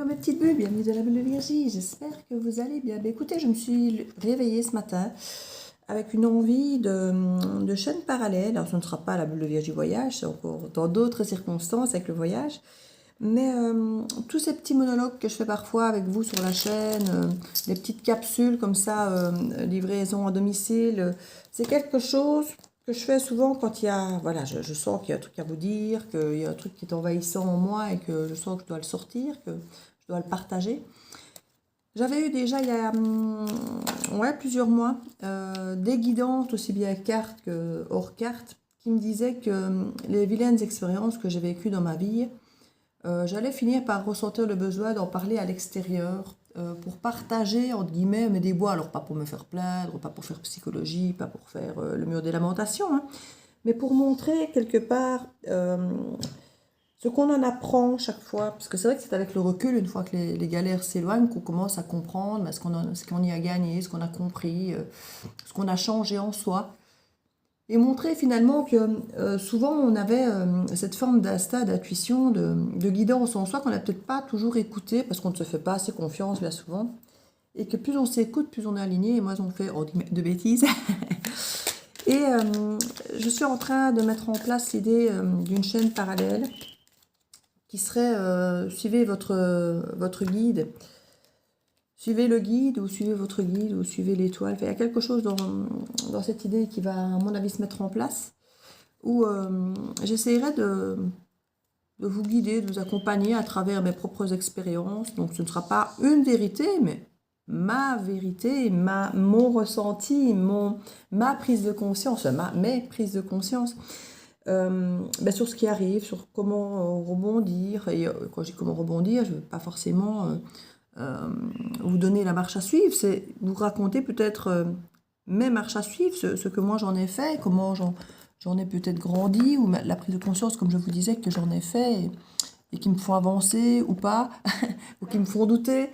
mes petites bulles, bienvenue dans la bulle de Virgie, j'espère que vous allez bien. Ben, écoutez, je me suis réveillée ce matin avec une envie de chaîne parallèle. Alors ce ne sera pas la bulle de Virgie voyage, c'est encore dans d'autres circonstances avec le voyage. Mais tous ces petits monologues que je fais parfois avec vous sur la chaîne, des petites capsules comme ça, livraison à domicile, c'est quelque chose que je fais souvent quand il y a, voilà, je sens qu'il y a un truc à vous dire, qu'il y a un truc qui est envahissant en moi et que je sens que je dois le sortir, que je dois le partager. J'avais eu déjà il y a ouais, plusieurs mois des guidances aussi bien cartes que hors carte qui me disaient que les vilaines expériences que j'ai vécues dans ma vie, j'allais finir par ressentir le besoin d'en parler à l'extérieur pour partager, entre guillemets, mes déboires. Alors, pas pour me faire plaindre, pas pour faire psychologie, pas pour faire le mur des lamentations, hein, mais pour montrer quelque part ce qu'on en apprend chaque fois. Parce que c'est vrai que c'est avec le recul, une fois que les galères s'éloignent, qu'on commence à comprendre ce qu'on y a gagné, ce qu'on a compris, ce qu'on a changé en soi. Et montrer finalement que souvent on avait cette forme d'instinct, d'intuition, de guidance en soi qu'on n'a peut-être pas toujours écouté parce qu'on ne se fait pas assez confiance bien souvent. Et que plus on s'écoute, plus on est aligné et moins on fait de bêtises. Et je suis en train de mettre en place l'idée d'une chaîne parallèle qui serait suivez votre guide. Suivez le guide ou suivez votre guide ou suivez l'étoile. Enfin, il y a quelque chose dans cette idée qui va, à mon avis, se mettre en place où j'essaierai de vous guider, de vous accompagner à travers mes propres expériences. Donc ce ne sera pas une vérité, mais ma vérité, mon ressenti, ma prise de conscience, mes prises de conscience sur ce qui arrive, sur comment rebondir. Et quand je dis comment rebondir, je ne veux pas forcément vous donner la marche à suivre, c'est vous raconter peut-être mes marches à suivre, ce que moi j'en ai fait, comment j'en ai peut-être grandi, ou la prise de conscience, comme je vous disais, que j'en ai fait et qui me font avancer ou pas, ou qui me font douter,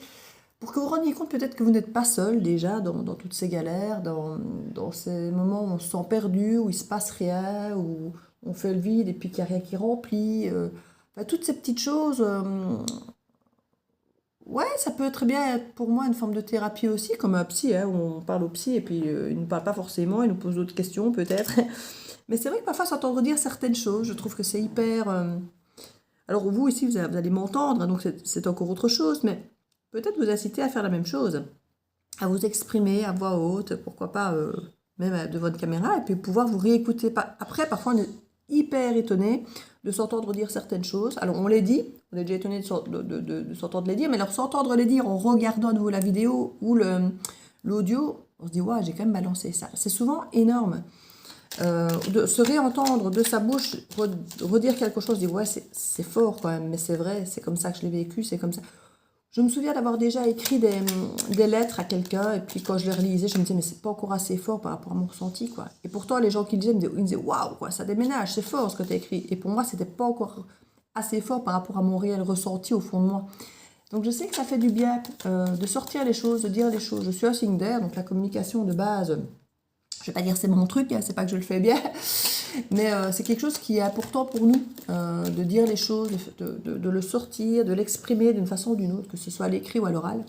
pour que vous vous rendiez compte peut-être que vous n'êtes pas seul déjà dans toutes ces galères, dans ces moments où on se sent perdu, où il ne se passe rien, où on fait le vide et puis qu'il n'y a rien qui remplit. Toutes ces petites choses. Ouais, ça peut très bien être pour moi une forme de thérapie aussi, comme un psy, hein, où on parle au psy et puis il ne parle pas forcément, il nous pose d'autres questions peut-être. Mais c'est vrai que parfois s'entendre dire certaines choses, je trouve que c'est hyper... Alors vous ici, vous allez m'entendre, hein, donc c'est encore autre chose, mais peut-être vous inciter à faire la même chose, à vous exprimer à voix haute, pourquoi pas même devant votre caméra, et puis pouvoir vous réécouter. Après, parfois on est hyper étonné de s'entendre dire certaines choses. Alors on les dit, on est déjà étonné de s'entendre les dire, mais alors s'entendre les dire en regardant à nouveau la vidéo ou l'audio, on se dit, ouais, j'ai quand même balancé ça. C'est souvent énorme. De se réentendre de sa bouche, redire quelque chose, dire, ouais, c'est fort quand même, mais c'est vrai, c'est comme ça que je l'ai vécu, c'est comme ça. Je me souviens d'avoir déjà écrit des lettres à quelqu'un, et puis quand je les relisais, je me disais, mais c'est pas encore assez fort par rapport à mon ressenti, quoi. Et pourtant, les gens qui le disaient, ils me disaient, waouh, quoi, ça déménage, c'est fort ce que tu as écrit. Et pour moi, c'était pas encore assez fort par rapport à mon réel ressenti au fond de moi. Donc je sais que ça fait du bien de sortir les choses, de dire les choses. Je suis un signe d'air, donc la communication de base, je vais pas dire c'est mon truc, hein, c'est pas que je le fais bien, mais c'est quelque chose qui est important pour nous, de dire les choses, de le sortir, de l'exprimer d'une façon ou d'une autre, que ce soit à l'écrit ou à l'oral.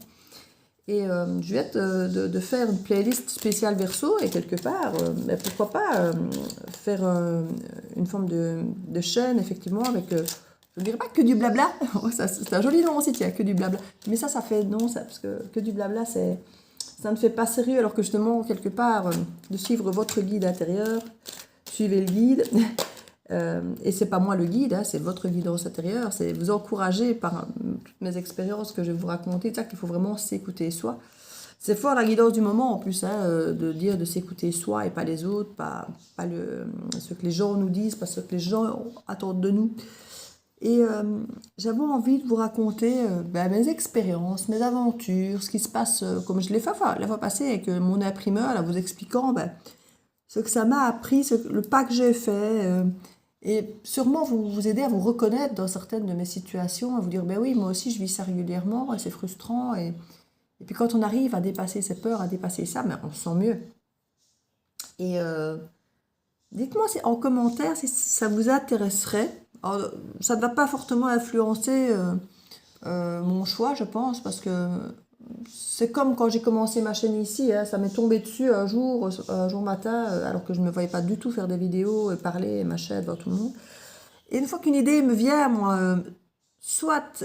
Et je vais de faire une playlist spéciale verso, et quelque part, mais pourquoi pas faire une forme de chaîne, effectivement, avec, je ne dirais pas que du blabla, c'est un joli nom aussi, tiens, que du blabla, mais ça fait non, ça, parce que du blabla, ça ne fait pas sérieux, alors que justement, quelque part, de suivre votre guide intérieur, suivez le guide, et c'est pas moi le guide, hein, c'est votre guidance intérieure, c'est vous encourager par toutes mes expériences que je vais vous raconter, c'est ça qu'il faut vraiment s'écouter soi. C'est fort la guidance du moment en plus, hein, de dire de s'écouter soi et pas les autres, pas ce que les gens nous disent, pas ce que les gens attendent de nous. Et j'avais envie de vous raconter mes expériences, mes aventures, ce qui se passe, comme je l'ai fait la fois passée avec mon imprimeur, là, vous expliquant ce que ça m'a appris, le pas que j'ai fait, et sûrement vous aider à vous reconnaître dans certaines de mes situations, à vous dire, ben oui, moi aussi je vis ça régulièrement, et c'est frustrant, et puis quand on arrive à dépasser ces peurs, à dépasser ça, on se sent mieux. Et dites-moi en commentaire si ça vous intéresserait. Alors, ça ne va pas fortement influencer mon choix, je pense, parce que c'est comme quand j'ai commencé ma chaîne ici, hein, ça m'est tombé dessus un jour matin, alors que je ne me voyais pas du tout faire des vidéos et parler et ma chaîne devant tout le monde. Et une fois qu'une idée me vient, moi, soit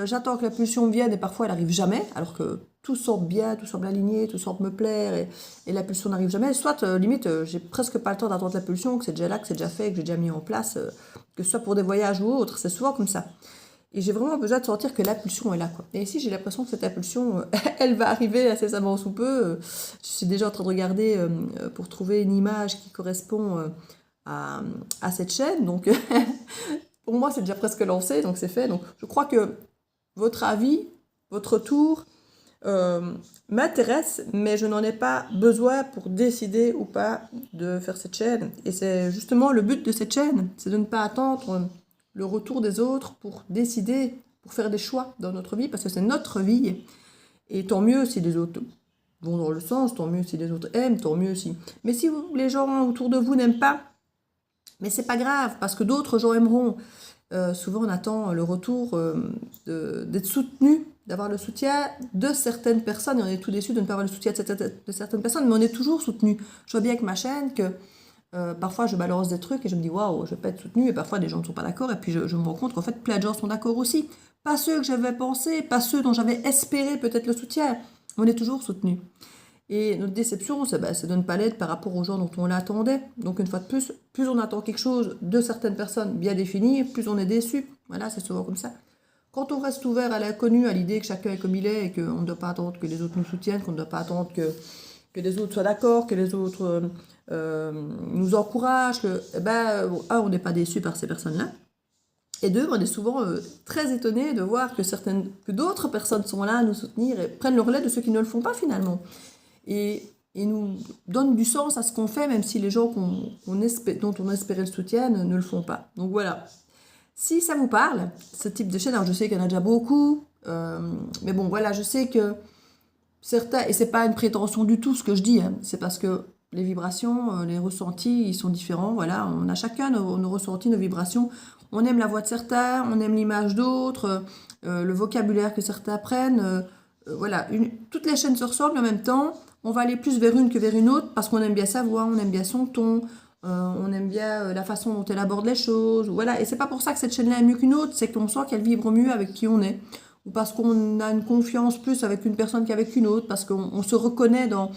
j'attends que la pulsion me vienne et parfois elle n'arrive jamais, alors que tout semble bien, tout semble aligné, tout semble me plaire et la pulsion n'arrive jamais. Soit limite, j'ai presque pas le temps d'attendre la pulsion, que c'est déjà là, que c'est déjà fait, que j'ai déjà mis en place, que ce soit pour des voyages ou autre, c'est souvent comme ça. Et j'ai vraiment besoin de sentir que la pulsion est là, quoi. Et ici, j'ai l'impression que cette impulsion, elle va arriver incessamment sous peu. Je suis déjà en train de regarder pour trouver une image qui correspond à cette chaîne. Donc, pour moi, c'est déjà presque lancé, donc c'est fait. Donc, je crois que votre avis, votre retour m'intéresse, mais je n'en ai pas besoin pour décider ou pas de faire cette chaîne. Et c'est justement le but de cette chaîne, c'est de ne pas attendre le retour des autres pour décider, pour faire des choix dans notre vie, parce que c'est notre vie. Et tant mieux si les autres vont dans le sens, tant mieux si les autres aiment, tant mieux si... Mais si les gens autour de vous n'aiment pas, mais c'est pas grave, parce que d'autres gens aimeront. Souvent, on attend le retour d'être soutenu, d'avoir le soutien de certaines personnes, et on est tout déçu de ne pas avoir le soutien de certaines personnes, mais on est toujours soutenu. Je vois bien avec ma chaîne que parfois je balance des trucs et je me dis waouh, je vais pas être soutenue, et parfois des gens ne sont pas d'accord, et puis je me rends compte qu'en fait plein de gens sont d'accord aussi. Pas ceux que j'avais pensé, pas ceux dont j'avais espéré peut-être le soutien. On est toujours soutenu. Et notre déception, c'est de ne pas l'être par rapport aux gens dont on l'attendait. Donc une fois de plus on attend quelque chose de certaines personnes bien définies, plus on est déçu. Voilà, c'est souvent comme ça. Quand on reste ouvert à l'inconnu, à l'idée que chacun est comme il est, et qu'on ne doit pas attendre que les autres nous soutiennent, qu'on ne doit pas attendre que les autres soient d'accord, que les autres nous encouragent, on n'est pas déçu par ces personnes-là. Et deux, on est souvent très étonné de voir que d'autres personnes sont là à nous soutenir et prennent le relais de ceux qui ne le font pas finalement. Et nous donnent du sens à ce qu'on fait, même si les gens dont on espérait le soutien ne le font pas. Donc voilà. Si ça vous parle, ce type de chaîne, alors je sais qu'il y en a déjà beaucoup, mais bon voilà, je sais que certains, et c'est pas une prétention du tout ce que je dis, hein, c'est parce que les vibrations, les ressentis, ils sont différents, voilà, on a chacun nos ressentis, nos vibrations, on aime la voix de certains, on aime l'image d'autres, le vocabulaire que certains prennent, voilà, toutes les chaînes se ressemblent en même temps, on va aller plus vers une que vers une autre, parce qu'on aime bien sa voix, on aime bien son ton, on aime bien la façon dont elle aborde les choses, voilà, et c'est pas pour ça que cette chaîne-là est mieux qu'une autre, c'est qu'on sent qu'elle vibre mieux avec qui on est, ou parce qu'on a une confiance plus avec une personne qu'avec une autre, parce qu'on se reconnaît dans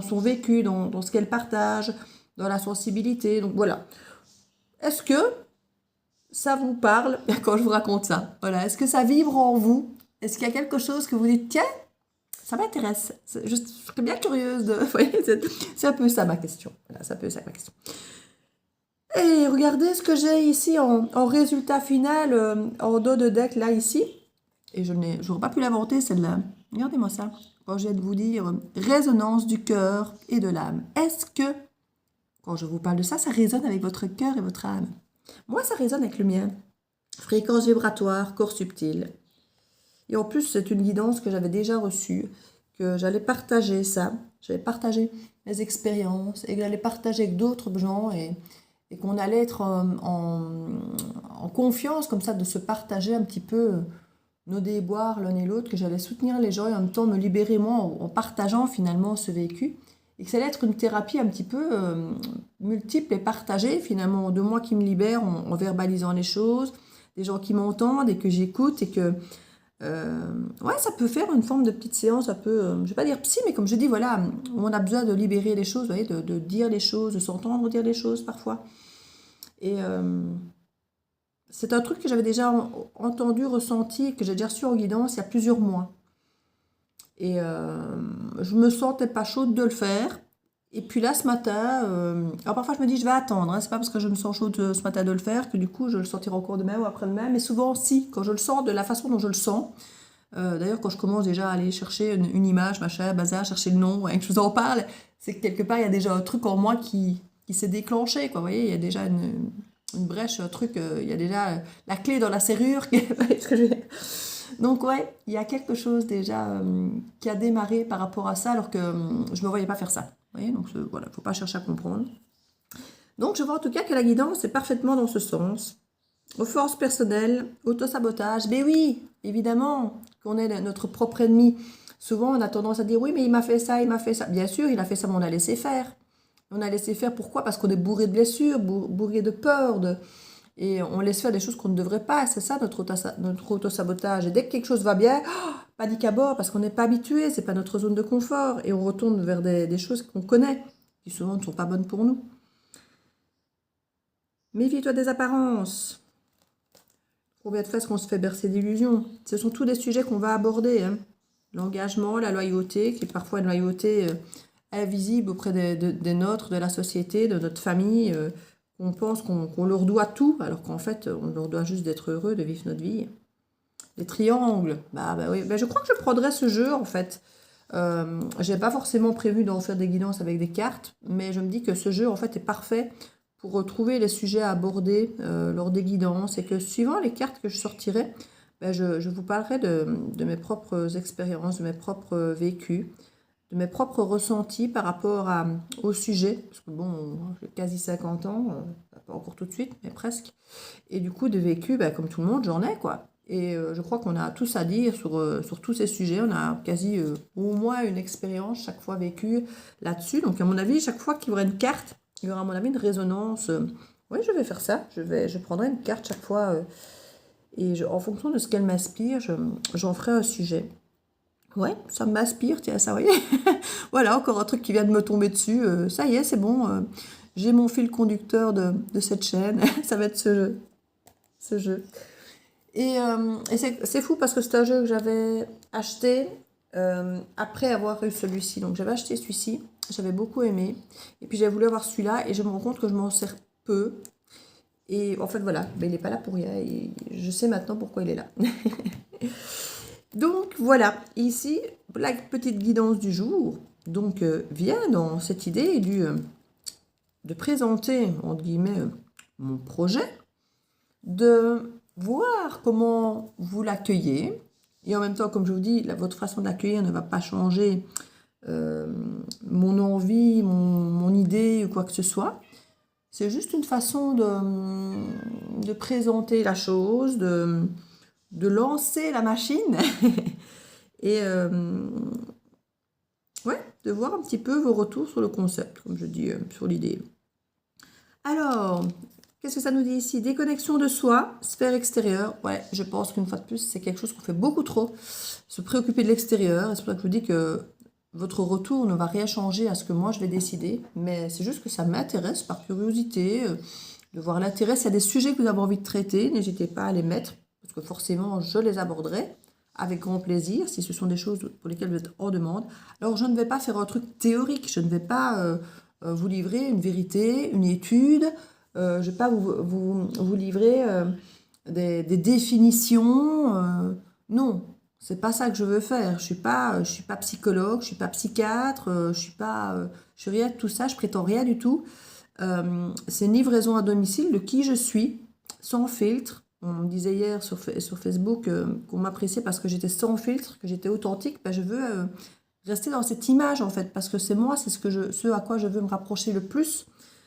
son vécu, dans ce qu'elle partage, dans la sensibilité, donc voilà. Est-ce que ça vous parle quand je vous raconte ça? Voilà, est-ce que ça vibre en vous? Est-ce qu'il y a quelque chose que vous dites, tiens, ça m'intéresse, je serais bien curieuse de... Vous voyez, c'est un peu ça ma question. Voilà, c'est un peu ça ma question. Et regardez ce que j'ai ici en résultat final, en dos de deck, là, ici. Et je n'aurais pas pu l'inventer, celle-là. Regardez-moi ça. Quand je viens de vous dire résonance du cœur et de l'âme. Est-ce que, quand je vous parle de ça, ça résonne avec votre cœur et votre âme? Moi, ça résonne avec le mien. Fréquence vibratoire, corps subtil. Et en plus, c'est une guidance que j'avais déjà reçue, que j'allais partager ça. J'allais partager mes expériences et que j'allais partager avec d'autres gens et qu'on allait être en confiance comme ça, de se partager un petit peu nos déboires l'un et l'autre, que j'allais soutenir les gens et en même temps me libérer moi en partageant finalement ce vécu. Et que ça allait être une thérapie un petit peu multiple et partagée finalement, de moi qui me libère en verbalisant les choses, des gens qui m'entendent et que j'écoute et que... ouais, ça peut faire une forme de petite séance un peu, je vais pas dire psy, mais comme je dis, voilà, on a besoin de libérer les choses, vous voyez, de dire les choses, de s'entendre dire les choses parfois. Et c'est un truc que j'avais déjà entendu, ressenti, que j'ai déjà reçu en guidance il y a plusieurs mois. Et je me sentais pas chaude de le faire. Et puis là, ce matin, alors parfois je me dis, je vais attendre, hein, c'est pas parce que je me sens chaude ce matin de le faire que du coup je le sentirai encore demain ou après-demain, mais souvent si, quand je le sens de la façon dont je le sens. D'ailleurs, quand je commence déjà à aller chercher une image, machin, bazar, chercher le nom, et que je vous en parle, c'est que quelque part il y a déjà un truc en moi qui s'est déclenché, quoi. Vous voyez, il y a déjà une brèche, un truc, il y a déjà la clé dans la serrure. Donc ouais, il y a quelque chose déjà qui a démarré par rapport à ça, alors que je ne me voyais pas faire ça. Vous voyez, donc voilà, il ne faut pas chercher à comprendre. Donc je vois en tout cas que la guidance est parfaitement dans ce sens. Offense personnelle, autosabotage. Mais oui, évidemment, qu'on est notre propre ennemi. Souvent, on a tendance à dire, oui, mais il m'a fait ça, il m'a fait ça. Bien sûr, il a fait ça, mais on a laissé faire. On a laissé faire, pourquoi? Parce qu'on est bourré de blessures, bourré de peur, et on laisse faire des choses qu'on ne devrait pas. C'est ça notre autosabotage. Et dès que quelque chose va bien, oh, panique à bord, parce qu'on n'est pas habitué, c'est pas notre zone de confort, et on retourne vers des choses qu'on connaît, qui souvent ne sont pas bonnes pour nous. Méfie-toi des apparences. Combien de fois est-ce qu'on se fait bercer d'illusions? Ce sont tous des sujets qu'on va aborder, hein. L'engagement, la loyauté, qui est parfois une loyauté invisible auprès des nôtres, de la société, de notre famille. On pense qu'on leur doit tout, alors qu'en fait, on leur doit juste d'être heureux, de vivre notre vie. Les triangles, bah oui, je crois que je prendrais ce jeu, en fait. Je n'ai pas forcément prévu d'en faire des guidances avec des cartes, mais je me dis que ce jeu, en fait, est parfait pour retrouver les sujets à aborder lors des guidances, et que suivant les cartes que je sortirai, je vous parlerai de mes propres expériences, de mes propres vécus, de mes propres ressentis par rapport au sujet. Parce que bon, j'ai quasi 50 ans, pas encore tout de suite, mais presque. Et du coup, de vécu, comme tout le monde, j'en ai, quoi. Et je crois qu'on a tous à dire sur tous ces sujets. On a quasi au moins une expérience chaque fois vécue là-dessus. Donc, à mon avis, chaque fois qu'il y aura une carte, il y aura, à mon avis, une résonance. Oui, je vais faire ça. Je prendrai une carte chaque fois. Et en fonction de ce qu'elle m'inspire, j'en ferai un sujet. Ouais, ça m'inspire, tiens, ça, vous voyez. Voilà, encore un truc qui vient de me tomber dessus. Ça y est, c'est bon. J'ai mon fil conducteur de cette chaîne. Ça va être ce jeu. Ce jeu. Et c'est fou parce que c'est un jeu que j'avais acheté après avoir eu celui-ci. Donc j'avais acheté celui-ci, j'avais beaucoup aimé. Et puis j'ai voulu avoir celui-là et je me rends compte que je m'en sers peu. Et en fait, voilà, il n'est pas là pour rien. Et je sais maintenant pourquoi il est là. Donc voilà, ici, la petite guidance du jour. Donc vient dans cette idée de présenter, entre guillemets, mon projet, de voir comment vous l'accueillez. Et en même temps, comme je vous dis, votre façon de l'accueillir ne va pas changer mon envie, mon idée ou quoi que ce soit. C'est juste une façon de présenter la chose, de lancer la machine et ouais, de voir un petit peu vos retours sur le concept, comme je dis, sur l'idée. Alors, qu'est-ce que ça nous dit ici? Déconnexion de soi, sphère extérieure. Ouais, je pense qu'une fois de plus, c'est quelque chose qu'on fait beaucoup trop, se préoccuper de l'extérieur. Et c'est pour ça que je vous dis que votre retour ne va rien changer à ce que moi je vais décider, mais c'est juste que ça m'intéresse par curiosité, de voir l'intérêt. S'il y a des sujets que vous avez envie de traiter, n'hésitez pas à les mettre, parce que forcément je les aborderai avec grand plaisir, si ce sont des choses pour lesquelles vous êtes en demande. Alors je ne vais pas faire un truc théorique, je ne vais pas vous livrer une vérité, une étude, je ne vais pas vous livrer des définitions, non. C'est pas ça que je veux faire. Je suis pas psychologue, je suis pas psychiatre, je suis rien de tout ça. Je prétends rien du tout. C'est une livraison à domicile de qui je suis, sans filtre. On me disait hier sur Facebook qu'on m'appréciait parce que j'étais sans filtre, que j'étais authentique. Je veux rester dans cette image en fait, parce que c'est moi, c'est ce à quoi je veux me rapprocher le plus.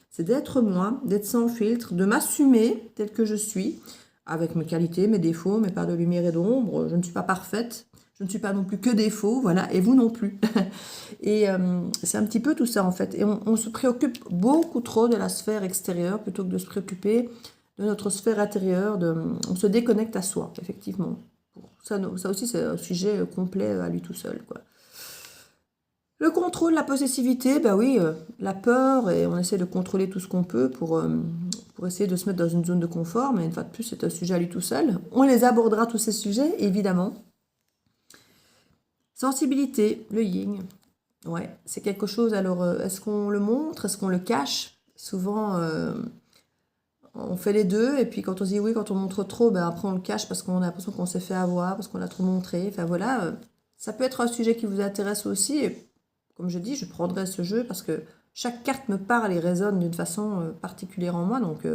C'est d'être moi, d'être sans filtre, de m'assumer tel que je suis, avec mes qualités, mes défauts, mes parts de lumière et d'ombre. Je ne suis pas parfaite, je ne suis pas non plus que défaut, voilà, et vous non plus. Et c'est un petit peu tout ça en fait. Et on se préoccupe beaucoup trop de la sphère extérieure plutôt que de se préoccuper de notre sphère intérieure. On se déconnecte à soi, effectivement. Ça aussi, c'est un sujet complet à lui tout seul, quoi. Le contrôle, la possessivité, oui, la peur, et on essaie de contrôler tout ce qu'on peut pour essayer de se mettre dans une zone de confort, mais une fois de plus, c'est un sujet à lui tout seul. On les abordera, tous ces sujets, évidemment. Sensibilité, le yin, ouais, c'est quelque chose, alors, est-ce qu'on le montre, est-ce qu'on le cache? Souvent, on fait les deux, et puis quand on se dit oui, quand on montre trop, après on le cache parce qu'on a l'impression qu'on s'est fait avoir, parce qu'on a trop montré, enfin voilà, ça peut être un sujet qui vous intéresse aussi, et comme je dis, je prendrai ce jeu parce que chaque carte me parle et résonne d'une façon particulière en moi. Donc,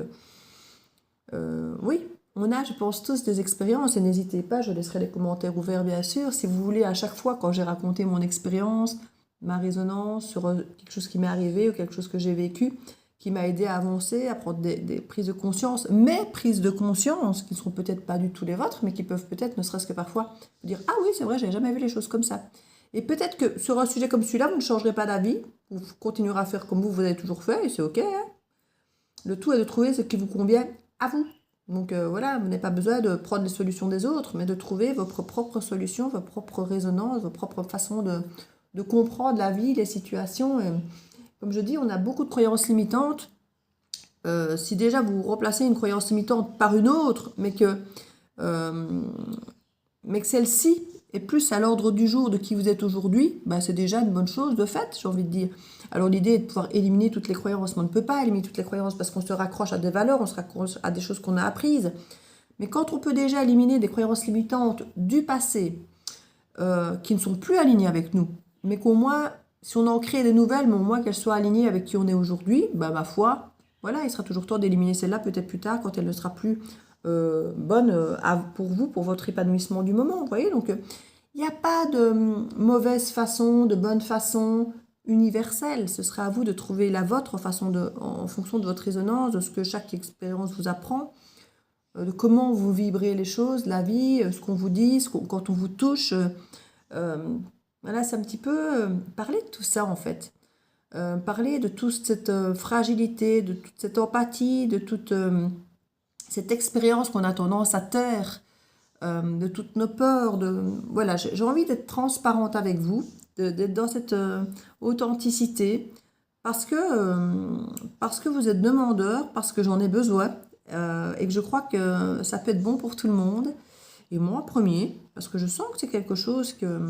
oui, on a, je pense, tous des expériences. Et n'hésitez pas, je laisserai les commentaires ouverts, bien sûr. Si vous voulez, à chaque fois, quand j'ai raconté mon expérience, ma résonance sur quelque chose qui m'est arrivé ou quelque chose que j'ai vécu, qui m'a aidé à avancer, à prendre des prises de conscience, mes prises de conscience, qui ne seront peut-être pas du tout les vôtres, mais qui peuvent peut-être, ne serait-ce que parfois, vous dire « Ah oui, c'est vrai, j'avais jamais vu les choses comme ça ». Et peut-être que sur un sujet comme celui-là, vous ne changerez pas d'avis, vous continuerez à faire comme vous avez toujours fait, et c'est ok, hein. Le tout est de trouver ce qui vous convient à vous. Donc voilà, vous n'avez pas besoin de prendre les solutions des autres, mais de trouver votre propre solution, votre propre résonance, votre propre façon de comprendre la vie, les situations. Et, comme je dis, on a beaucoup de croyances limitantes. Si déjà vous remplacez une croyance limitante par une autre, euh, mais que celle-ci est plus à l'ordre du jour de qui vous êtes aujourd'hui, ben c'est déjà une bonne chose de fait, j'ai envie de dire. Alors l'idée est de pouvoir éliminer toutes les croyances, mais on ne peut pas éliminer toutes les croyances parce qu'on se raccroche à des valeurs, on se raccroche à des choses qu'on a apprises. Mais quand on peut déjà éliminer des croyances limitantes du passé qui ne sont plus alignées avec nous, mais qu'au moins, si on en crée des nouvelles, mais au moins qu'elles soient alignées avec qui on est aujourd'hui, ben, ma foi, voilà, il sera toujours temps d'éliminer celle-là peut-être plus tard quand elle ne sera plus bonne pour vous, pour votre épanouissement du moment. Vous voyez, donc il n'y a pas de mauvaise façon, de bonne façon universelle. Ce sera à vous de trouver la vôtre en fonction de votre résonance, de ce que chaque expérience vous apprend, de comment vous vibrez les choses, la vie, ce qu'on vous dit, quand on vous touche. Voilà, c'est un petit peu parler de tout ça en fait. Parler de toute cette fragilité, de toute cette empathie, de toute cette expérience qu'on a tendance à taire, de toutes nos peurs. Voilà, j'ai envie d'être transparente avec vous, d'être dans cette authenticité, parce que vous êtes demandeur, parce que j'en ai besoin, et que je crois que ça peut être bon pour tout le monde. Et moi, premier, parce que je sens que c'est quelque chose que...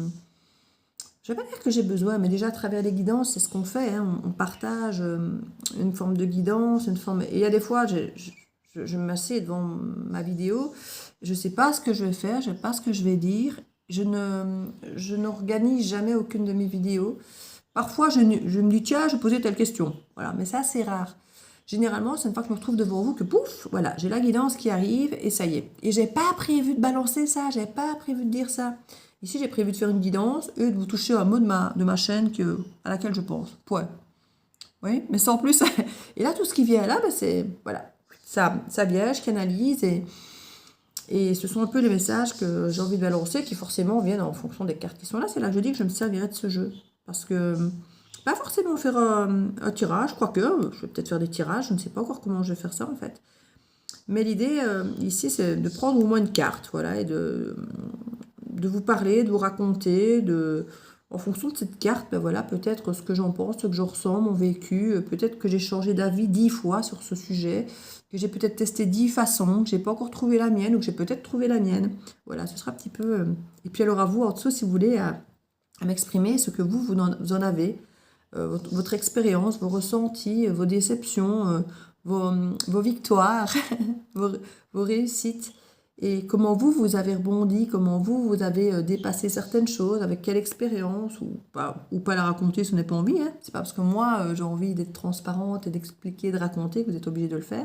Je ne vais pas dire que j'ai besoin, mais déjà à travers les guidances, c'est ce qu'on fait. Hein. On partage une forme de guidance, une forme... Et il y a des fois, je m'assieds devant ma vidéo, je ne sais pas ce que je vais faire, je ne sais pas ce que je vais dire. Je n'organise jamais aucune de mes vidéos. Parfois, je me dis, tiens, je vais poser telle question. Voilà, mais ça, c'est rare. Généralement, c'est une fois que je me retrouve devant vous que pouf, voilà, j'ai la guidance qui arrive et ça y est. Et j'ai pas prévu de balancer ça, j'ai pas prévu de dire ça. Ici, j'ai prévu de faire une guidance et de vous toucher un mot de ma chaîne à laquelle je pense. Point. Oui, mais sans plus. Et là, tout ce qui vient là, ben, c'est, voilà, ça vient, je canalise et ce sont un peu les messages que j'ai envie de balancer qui forcément viennent en fonction des cartes qui sont là. C'est là que je dis que je me servirai de ce jeu. Parce que, pas forcément faire un tirage, quoique, je vais peut-être faire des tirages, je ne sais pas encore comment je vais faire ça en fait. Mais l'idée ici, c'est de prendre au moins une carte, voilà, et de vous parler, de vous raconter, en fonction de cette carte, ben voilà, peut-être ce que j'en pense, ce que je ressens, mon vécu, peut-être que j'ai changé d'avis 10 fois sur ce sujet, que j'ai peut-être testé 10 façons, que j'ai pas encore trouvé la mienne, ou que j'ai peut-être trouvé la mienne. Voilà, ce sera un petit peu... Et puis alors à vous, en dessous, si vous voulez, à m'exprimer ce que vous en avez, votre expérience, vos ressentis, vos déceptions, vos victoires, vos réussites. Et comment vous avez rebondi, comment vous avez dépassé certaines choses, avec quelle expérience, ou pas la raconter si vous n'avez pas envie. Hein. C'est pas parce que moi, j'ai envie d'être transparente et d'expliquer, de raconter, que vous êtes obligé de le faire.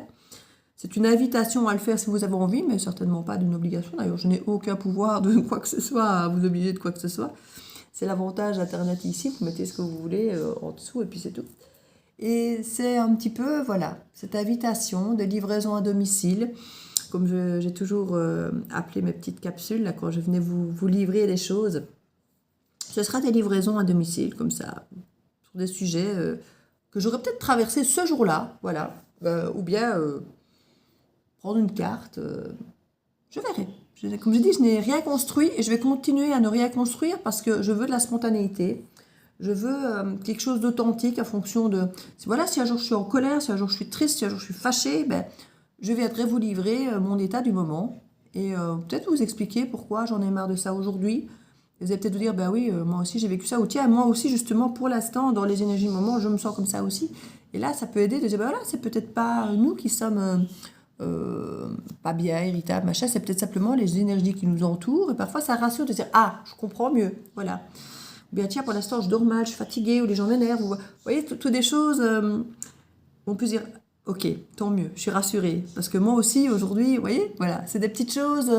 C'est une invitation à le faire si vous avez envie, mais certainement pas d'une obligation. D'ailleurs, je n'ai aucun pouvoir de quoi que ce soit, à vous obliger de quoi que ce soit. C'est l'avantage d'Internet ici, vous mettez ce que vous voulez en dessous et puis c'est tout. Et c'est un petit peu, voilà, cette invitation de livraison à domicile, comme j'ai toujours appelé mes petites capsules, là, quand je venais vous livrer les choses. Ce sera des livraisons à domicile, comme ça, sur des sujets que j'aurais peut-être traversé ce jour-là, voilà. Ou bien prendre une carte, je verrai. Comme je dis, je n'ai rien construit et je vais continuer à ne rien construire parce que je veux de la spontanéité. Je veux quelque chose d'authentique en fonction de... Voilà, si un jour je suis en colère, si un jour je suis triste, si un jour je suis fâchée, ben, je viendrai vous livrer mon état du moment et peut-être vous expliquer pourquoi j'en ai marre de ça aujourd'hui. Vous allez peut-être vous dire, ben oui, moi aussi j'ai vécu ça, ou tiens, moi aussi justement pour l'instant, dans les énergies du moment, je me sens comme ça aussi. Et là, ça peut aider de dire, ben voilà, c'est peut-être pas nous qui sommes... pas bien, irritable, machin, c'est peut-être simplement les énergies qui nous entourent et parfois ça rassure de dire ah, je comprends mieux, voilà. Ou bien tiens, pour l'instant je dors mal, je suis fatiguée ou les gens m'énervent, vous voyez, toutes des choses, on peut se dire ok, tant mieux, je suis rassurée parce que moi aussi aujourd'hui, vous voyez, voilà, c'est des petites choses.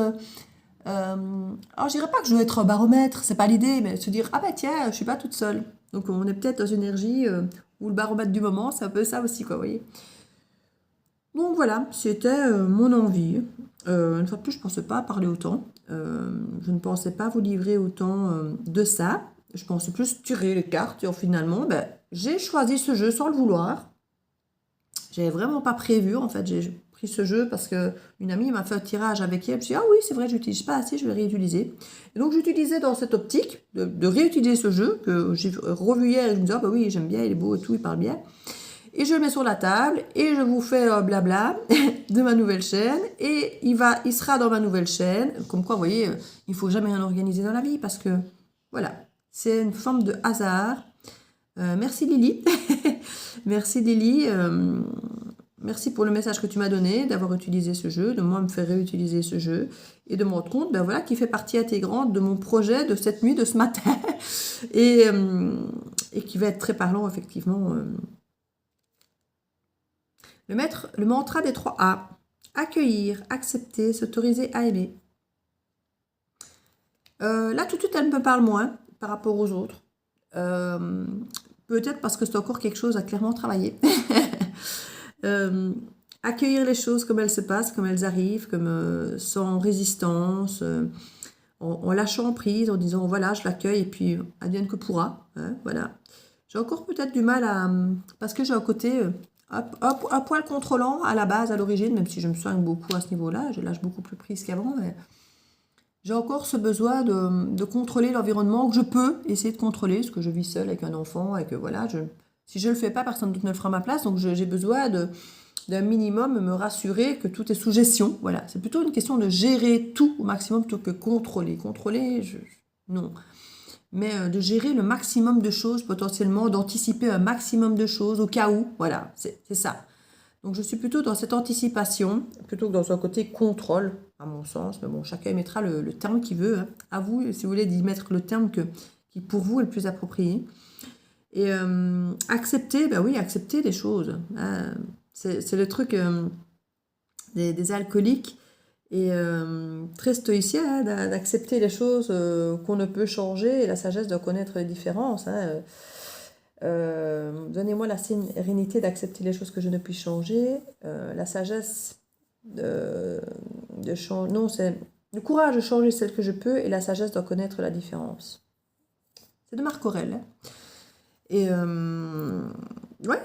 Alors je dirais pas que je veux être un baromètre, c'est pas l'idée, mais se dire ah bah tiens, je suis pas toute seule. Donc on est peut-être dans une énergie, ou le baromètre du moment, c'est un peu ça aussi, quoi, vous voyez. Donc voilà, c'était mon envie. Une fois de plus, je ne pensais pas parler autant. Je ne pensais pas vous livrer autant de ça. Je pensais plus tirer les cartes. Et finalement, ben, j'ai choisi ce jeu sans le vouloir. J'avais vraiment pas prévu. En fait, j'ai pris ce jeu parce qu'une amie m'a fait un tirage avec elle. Je me suis dit, ah oui, c'est vrai, je n'utilise pas assez, je vais réutiliser. Et donc, j'utilisais dans cette optique de réutiliser ce jeu que j'ai revu hier. Et je me disais, ah bah oui, j'aime bien, il est beau et tout, il parle bien. Et je le mets sur la table et je vous fais blabla de ma nouvelle chaîne. Et il sera dans ma nouvelle chaîne. Comme quoi, vous voyez, il ne faut jamais rien organiser dans la vie parce que, voilà, c'est une forme de hasard. Merci Lily. Merci Lily. Merci pour le message que tu m'as donné, d'avoir utilisé ce jeu, de moi me faire réutiliser ce jeu et de me rendre compte, ben voilà, qu'il fait partie intégrante de mon projet de cette nuit, de ce matin. et qui va être très parlant, effectivement. Le mantra des 3 A. Accueillir, accepter, s'autoriser à aimer. Là, tout de suite, elle me parle moins par rapport aux autres. Peut-être parce que c'est encore quelque chose à clairement travailler. Accueillir les choses comme elles se passent, comme elles arrivent, comme sans résistance, en lâchant prise, en disant voilà, je l'accueille et puis advienne que pourra. Hein, voilà. J'ai encore peut-être du mal à... Parce que j'ai un côté... un poil contrôlant à la base, à l'origine, même si je me soigne beaucoup à ce niveau-là, je lâche beaucoup plus prise qu'avant, mais j'ai encore ce besoin de contrôler l'environnement que je peux essayer de contrôler, parce que je vis seule avec un enfant, et que voilà, si je ne le fais pas, personne d'autre ne le fera à ma place, donc j'ai besoin d'un minimum me rassurer que tout est sous gestion. Voilà, c'est plutôt une question de gérer tout au maximum plutôt que contrôler. Contrôler, non. Mais de gérer le maximum de choses, potentiellement, d'anticiper un maximum de choses au cas où. Voilà, c'est ça. Donc je suis plutôt dans cette anticipation, plutôt que dans un côté contrôle, à mon sens. Mais bon, chacun mettra le terme qu'il veut. Hein. À vous, si vous voulez, d'y mettre le terme qui pour vous est le plus approprié. Et accepter, ben oui, accepter des choses. Hein. C'est le truc des alcooliques. Et très stoïcien hein, d'accepter les choses qu'on ne peut changer et la sagesse de connaître les différences. Hein. Donnez-moi la sérénité d'accepter les choses que je ne puis changer. La sagesse de changer. Non, c'est le courage de changer celle que je peux et la sagesse de connaître la différence. C'est de Marc Aurèle. Hein. Et ouais,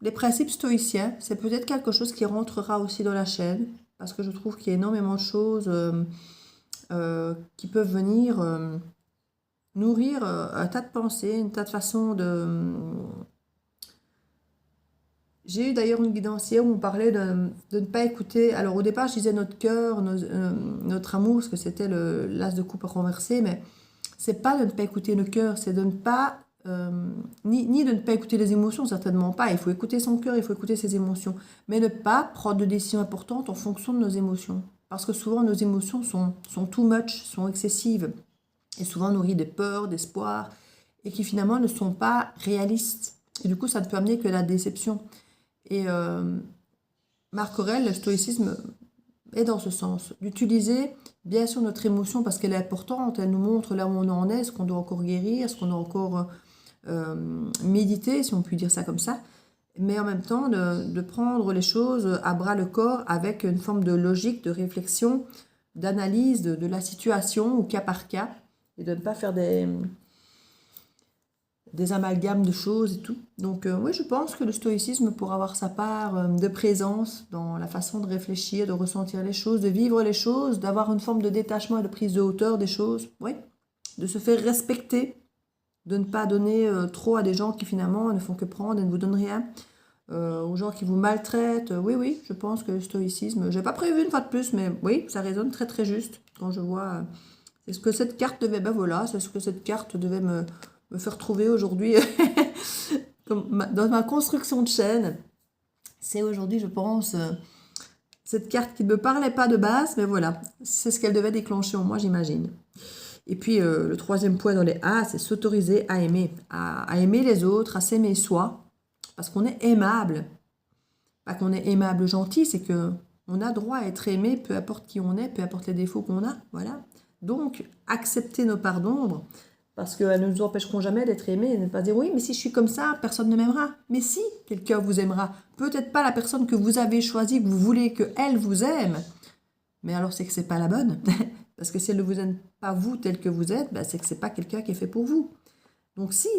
les principes stoïciens, c'est peut-être quelque chose qui rentrera aussi dans la chaîne. Parce que je trouve qu'il y a énormément de choses qui peuvent venir nourrir un tas de pensées, un tas de façons de... J'ai eu d'ailleurs une guidancière où on parlait de ne pas écouter... Alors au départ, je disais notre cœur, notre amour, parce que c'était l'as de coupe renversé, mais c'est pas de ne pas écouter le cœur, c'est de ne pas... ni de ne pas écouter les émotions, certainement pas. Il faut écouter son cœur, il faut écouter ses émotions. Mais ne pas prendre de décisions importantes en fonction de nos émotions. Parce que souvent, nos émotions sont too much, sont excessives. Et souvent nourries de peurs, d'espoir, et qui finalement ne sont pas réalistes. Et du coup, ça ne peut amener que la déception. Et Marc Aurèle, le stoïcisme, est dans ce sens. D'utiliser, bien sûr, notre émotion parce qu'elle est importante. Elle nous montre là où on en est, ce qu'on doit encore guérir, ce qu'on doit encore... méditer, si on peut dire ça comme ça, mais en même temps de prendre les choses à bras le corps avec une forme de logique, de réflexion, d'analyse de la situation au cas par cas, et de ne pas faire des amalgames de choses et tout. Donc oui, je pense que le stoïcisme pourra avoir sa part de présence dans la façon de réfléchir, de ressentir les choses, de vivre les choses, d'avoir une forme de détachement et de prise de hauteur des choses, oui, de se faire respecter, de ne pas donner trop à des gens qui finalement ne font que prendre et ne vous donnent rien, aux gens qui vous maltraitent. Oui, je pense que le stoïcisme, je n'ai pas prévu une fois de plus, mais oui, ça résonne très très juste quand je vois c'est ce que cette carte devait, ben voilà, c'est ce que cette carte devait me faire trouver aujourd'hui dans ma construction de chaîne. C'est aujourd'hui, je pense, cette carte qui ne me parlait pas de base, mais voilà, c'est ce qu'elle devait déclencher en moi, j'imagine. Et puis, le troisième point dans les A, c'est s'autoriser à aimer. À aimer les autres, à s'aimer soi. Parce qu'on est aimable. Pas qu'on est aimable, gentil, c'est qu'on a droit à être aimé, peu importe qui on est, peu importe les défauts qu'on a. Voilà. Donc, accepter nos parts d'ombre, parce qu'elles ne nous empêcheront jamais d'être aimées et de ne pas dire oui, mais si je suis comme ça, personne ne m'aimera. Mais si, quelqu'un vous aimera. Peut-être pas la personne que vous avez choisie, que vous voulez qu'elle vous aime, mais alors c'est que c'est pas la bonne. Parce que si elle ne vous aime pas vous tel que vous êtes, ben c'est que c'est pas quelqu'un qui est fait pour vous. Donc si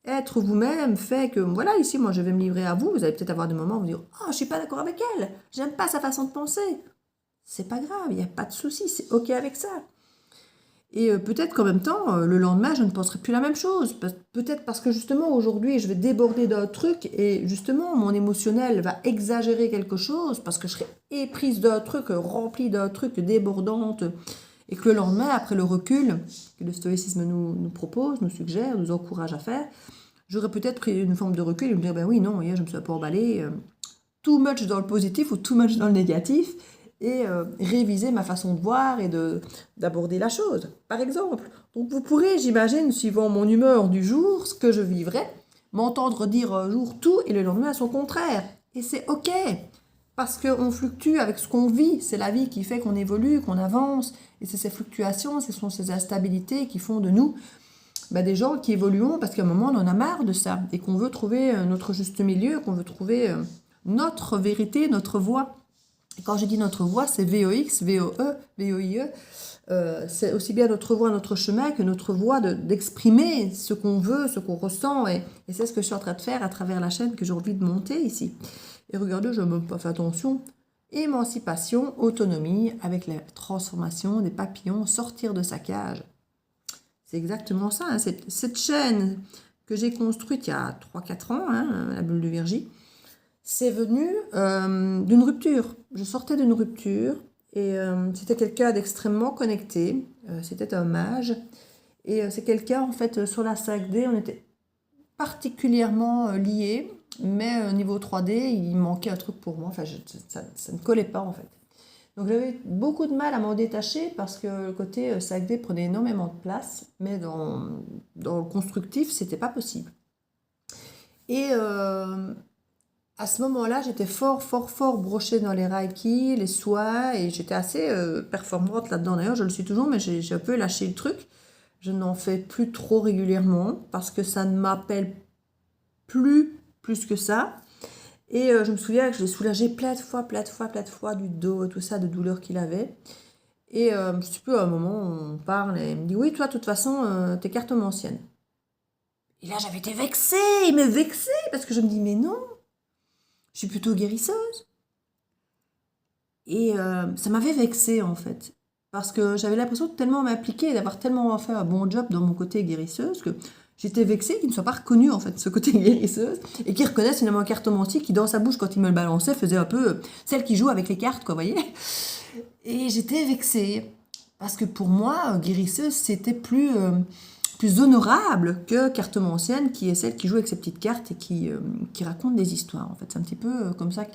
être vous-même fait que, voilà, ici, moi je vais me livrer à vous, vous allez peut-être avoir des moments où vous dire « Oh, je suis pas d'accord avec elle, j'aime pas sa façon de penser ». C'est pas grave, il n'y a pas de souci, c'est ok avec ça. Et peut-être qu'en même temps, le lendemain, je ne penserai plus la même chose. Peut-être parce que justement, aujourd'hui, je vais déborder d'un truc et justement, mon émotionnel va exagérer quelque chose parce que je serai éprise d'un truc, remplie d'un truc, débordante. Et que le lendemain, après le recul que le stoïcisme nous propose, nous suggère, nous encourage à faire, j'aurais peut-être pris une forme de recul et me dire, ben oui, non, hier, je me suis un peu emballée, too much dans le positif ou too much dans le négatif, et réviser ma façon de voir et d'aborder la chose, par exemple. Donc vous pourrez, j'imagine, suivant mon humeur du jour, ce que je vivrai, m'entendre dire un jour tout et le lendemain son contraire. Et c'est ok, parce qu'on fluctue avec ce qu'on vit. C'est la vie qui fait qu'on évolue, qu'on avance, et c'est ces fluctuations, ce sont ces instabilités qui font de nous des gens qui évoluons parce qu'à un moment on en a marre de ça et qu'on veut trouver notre juste milieu, qu'on veut trouver notre vérité, notre voie. Et quand je dis notre voie, c'est VOX, VOE, VOIE. C'est aussi bien notre voie, notre chemin que notre voie d'exprimer ce qu'on veut, ce qu'on ressent. Et c'est ce que je suis en train de faire à travers la chaîne que j'ai envie de monter ici. Et regardez, je me fais attention. Émancipation, autonomie, avec la transformation des papillons, sortir de sa cage. C'est exactement ça. Hein. Cette chaîne que j'ai construite il y a 3-4 ans, hein, la bulle de Virgie, c'est venu d'une rupture. Je sortais d'une rupture et c'était quelqu'un d'extrêmement connecté. C'était un mage. Et c'est quelqu'un, en fait, sur la 5D, on était particulièrement liés. Mais au niveau 3D, il manquait un truc pour moi. Enfin, ça ne collait pas, en fait. Donc j'avais beaucoup de mal à m'en détacher parce que le côté 5D prenait énormément de place, mais dans le constructif, c'était pas possible. Et à ce moment-là, j'étais fort brochée dans les reiki, les soins, et j'étais assez performante là-dedans. D'ailleurs, je le suis toujours, mais j'ai un peu lâché le truc. Je n'en fais plus trop régulièrement parce que ça ne m'appelle plus que ça. Et je me souviens que je l'ai soulagé plein de fois du dos et tout ça, de douleurs qu'il avait. Et je sais plus, à un moment, on parle et il me dit « Oui, toi, de toute façon, t'es cartomancienne. » Et là, j'avais été vexée, il me vexait, parce que je me dis « Mais non, je suis plutôt guérisseuse. » Et ça m'avait vexée, en fait. Parce que j'avais l'impression de tellement m'impliquer, d'avoir tellement fait un bon job dans mon côté guérisseuse, que j'étais vexée qu'il ne soit pas reconnu, en fait, ce côté guérisseuse, et qu'il reconnaisse finalement un cartomancier qui, dans sa bouche, quand il me le balançait, faisait un peu celle qui joue avec les cartes, quoi, vous voyez. Et j'étais vexée, parce que pour moi, guérisseuse, c'était plus honorable que cartomancienne, qui est celle qui joue avec ses petites cartes et qui raconte des histoires, en fait. C'est un petit peu comme ça.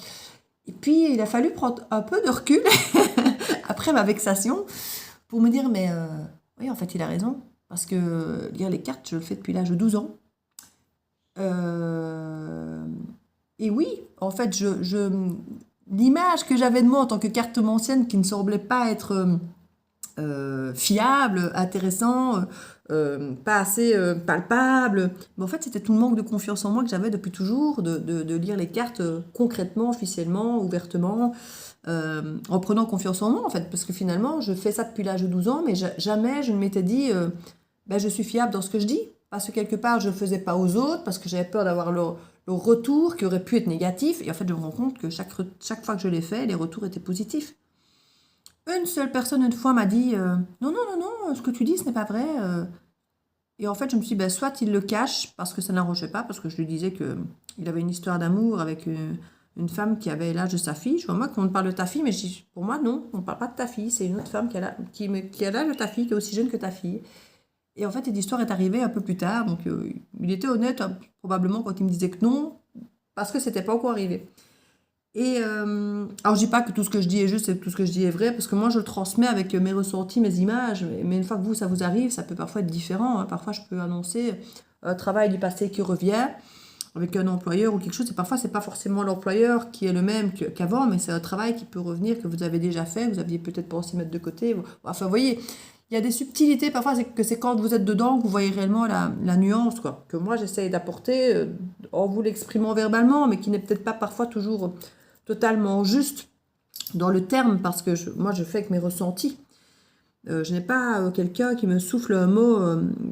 Et puis, il a fallu prendre un peu de recul, après ma vexation, pour me dire, mais oui, en fait, il a raison. Parce que lire les cartes, je le fais depuis l'âge de 12 ans. Et oui, en fait, l'image que j'avais de moi en tant que cartomancienne qui ne semblait pas être fiable, intéressant, pas assez palpable. Mais en fait, c'était tout le manque de confiance en moi que j'avais depuis toujours, de lire les cartes concrètement, officiellement, ouvertement, en prenant confiance en moi, en fait. Parce que finalement, je fais ça depuis l'âge de 12 ans, mais jamais je ne m'étais dit... je suis fiable dans ce que je dis, parce que quelque part je ne le faisais pas aux autres, parce que j'avais peur d'avoir le retour qui aurait pu être négatif, et en fait je me rends compte que chaque fois que je l'ai fait, les retours étaient positifs. Une seule personne une fois m'a dit non, ce que tu dis ce n'est pas vrai, et en fait je me suis dit, soit il le cache parce que ça n'arrangeait pas, parce que je lui disais qu'il avait une histoire d'amour avec une femme qui avait l'âge de sa fille. Je vois moi qu'on parle de ta fille, mais je dis, pour moi non, on ne parle pas de ta fille, c'est une autre femme qui a l'âge de ta fille, qui est aussi jeune que ta fille. Et en fait, cette histoire est arrivée un peu plus tard, donc il était honnête, hein, probablement, quand il me disait que non, parce que c'était pas encore arrivé. Et alors, je dis pas que tout ce que je dis est juste et que tout ce que je dis est vrai, parce que moi, je le transmets avec mes ressentis, mes images, mais une fois que ça vous arrive, ça peut parfois être différent. Hein. Parfois, je peux annoncer un travail du passé qui revient avec un employeur ou quelque chose, et parfois, c'est pas forcément l'employeur qui est le même qu'avant, mais c'est un travail qui peut revenir, que vous avez déjà fait, vous aviez peut-être pensé mettre de côté. Enfin, vous voyez... il y a des subtilités, parfois c'est quand vous êtes dedans que vous voyez réellement la nuance, quoi, que moi j'essaye d'apporter en vous l'exprimant verbalement, mais qui n'est peut-être pas parfois toujours totalement juste dans le terme, parce que moi je fais avec mes ressentis. Je n'ai pas quelqu'un qui me souffle un mot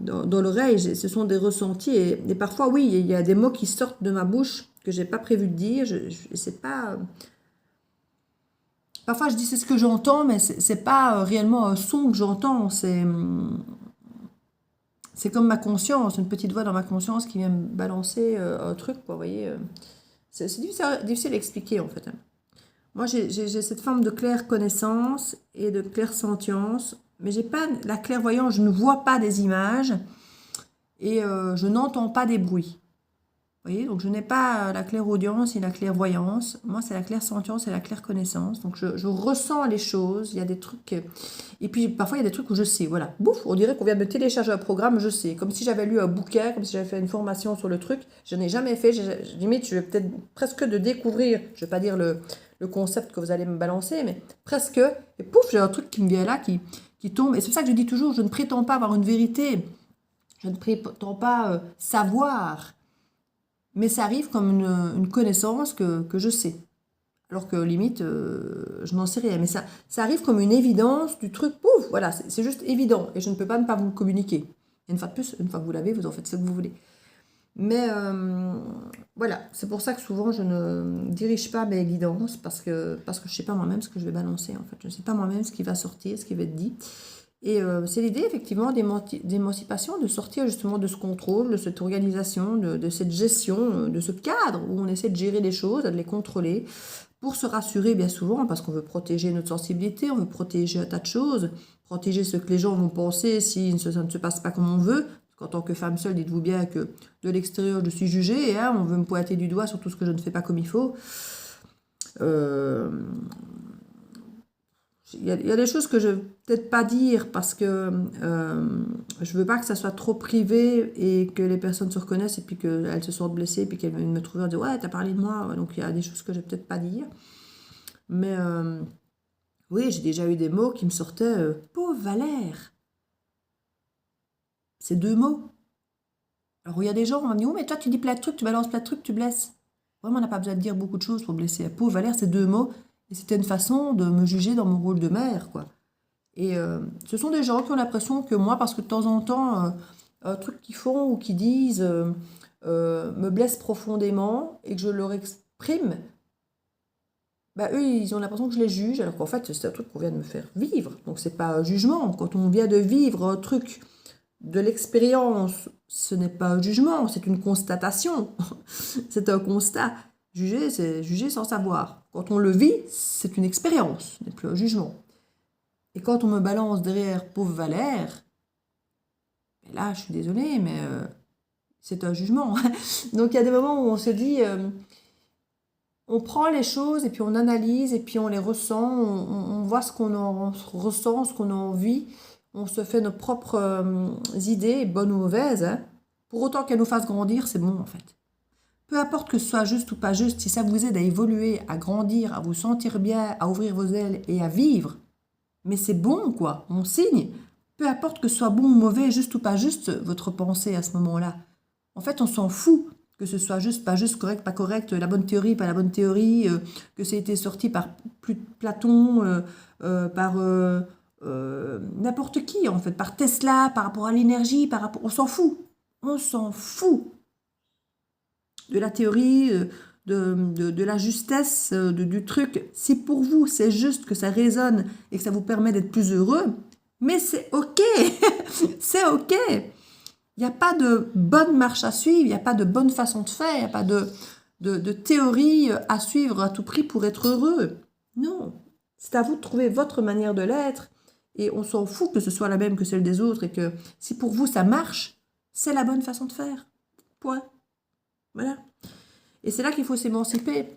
dans l'oreille, ce sont des ressentis, et parfois oui, il y a des mots qui sortent de ma bouche que j'ai pas prévu de dire, c'est pas... Parfois je dis c'est ce que j'entends, mais c'est pas réellement un son que j'entends, c'est comme ma conscience, une petite voix dans ma conscience qui vient me balancer un truc, quoi, vous voyez. C'est difficile à expliquer, en fait, hein. Moi, j'ai cette forme de claire connaissance et de claire sentience, mais j'ai pas la clairvoyance, je ne vois pas des images et je n'entends pas des bruits. Vous voyez, donc je n'ai pas la clairaudience et la clairvoyance. Moi, c'est la claire sentience et la claire connaissance. Donc je ressens les choses, il y a des trucs... Et puis parfois, il y a des trucs où je sais, voilà. Bouf, on dirait qu'on vient de me télécharger un programme, je sais. Comme si j'avais lu un bouquin, comme si j'avais fait une formation sur le truc. Je n'ai jamais fait, limite, je vais peut-être presque de découvrir, je ne vais pas dire le concept que vous allez me balancer, mais presque. Et pouf, j'ai un truc qui me vient là, qui tombe. Et c'est pour ça que je dis toujours, je ne prétends pas avoir une vérité. Je ne prétends pas savoir. Mais ça arrive comme une connaissance que je sais. Alors que limite, je n'en sais rien. Mais ça arrive comme une évidence du truc. Pouf, voilà, c'est juste évident. Et je ne peux pas ne pas vous le communiquer. Et une fois de plus, une fois que vous l'avez, vous en faites ce que vous voulez. Mais voilà, c'est pour ça que souvent je ne dirige pas mes guidances parce que je ne sais pas moi-même ce que je vais balancer. En fait, je ne sais pas moi-même ce qui va sortir, ce qui va être dit. Et c'est l'idée effectivement d'émancipation, de sortir justement de ce contrôle, de cette organisation, de cette gestion, de ce cadre où on essaie de gérer les choses, de les contrôler, pour se rassurer bien souvent, parce qu'on veut protéger notre sensibilité, on veut protéger un tas de choses, protéger ce que les gens vont penser si ça ne se passe pas comme on veut. En tant que femme seule, dites-vous bien que de l'extérieur, je suis jugée, hein, on veut me pointer du doigt sur tout ce que je ne fais pas comme il faut. Il y a des choses que je ne vais peut-être pas dire parce que je ne veux pas que ça soit trop privé et que les personnes se reconnaissent et puis qu'elles se sentent blessées et puis qu'elles viennent me trouver en disant ouais, t'as parlé de moi. Donc il y a des choses que je ne vais peut-être pas dire. Mais oui, j'ai déjà eu des mots qui me sortaient pauvre Valère. C'est 2 mots. Alors il y a des gens, on m'a dit oh, mais toi tu dis plein de trucs, tu balances plein de trucs, tu blesses. Vraiment, on n'a pas besoin de dire beaucoup de choses pour blesser. Pauvre Valère, c'est 2 mots. Et c'était une façon de me juger dans mon rôle de mère, quoi. Et ce sont des gens qui ont l'impression que moi, parce que de temps en temps, un truc qu'ils font ou qu'ils disent me blesse profondément et que je leur exprime, bah, eux, ils ont l'impression que je les juge, alors qu'en fait, c'est un truc qu'on vient de me faire vivre. Donc, c'est pas un jugement. Quand on vient de vivre un truc de l'expérience, ce n'est pas un jugement, c'est une constatation. C'est un constat. Juger, c'est juger sans savoir. Quand on le vit, c'est une expérience, ce n'est plus un jugement. Et quand on me balance derrière pauvre Valère, là, je suis désolée, mais c'est un jugement. Donc, il y a des moments où on se dit, on prend les choses et puis on analyse et puis on les ressent, on voit ce qu'on en ressent, ce qu'on en vit, on se fait nos propres idées, bonnes ou mauvaises, hein. Pour autant qu'elles nous fassent grandir, c'est bon en fait. Peu importe que ce soit juste ou pas juste, si ça vous aide à évoluer, à grandir, à vous sentir bien, à ouvrir vos ailes et à vivre, mais c'est bon, quoi, on signe. Peu importe que ce soit bon ou mauvais, juste ou pas juste, votre pensée à ce moment-là. En fait, on s'en fout que ce soit juste, pas juste, correct, pas correct, la bonne théorie, pas la bonne théorie, que ça ait été sorti par Platon, par n'importe qui, en fait, par Tesla, par rapport à l'énergie, par rapport... On s'en fout. On s'en fout de la théorie, de la justesse du truc. Si pour vous, c'est juste que ça résonne et que ça vous permet d'être plus heureux, mais c'est OK. C'est OK. Il n'y a pas de bonne marche à suivre, il n'y a pas de bonne façon de faire, il n'y a pas de théorie à suivre à tout prix pour être heureux. Non. C'est à vous de trouver votre manière de l'être et on s'en fout que ce soit la même que celle des autres et que si pour vous ça marche, c'est la bonne façon de faire. Point. Voilà. Et c'est là qu'il faut s'émanciper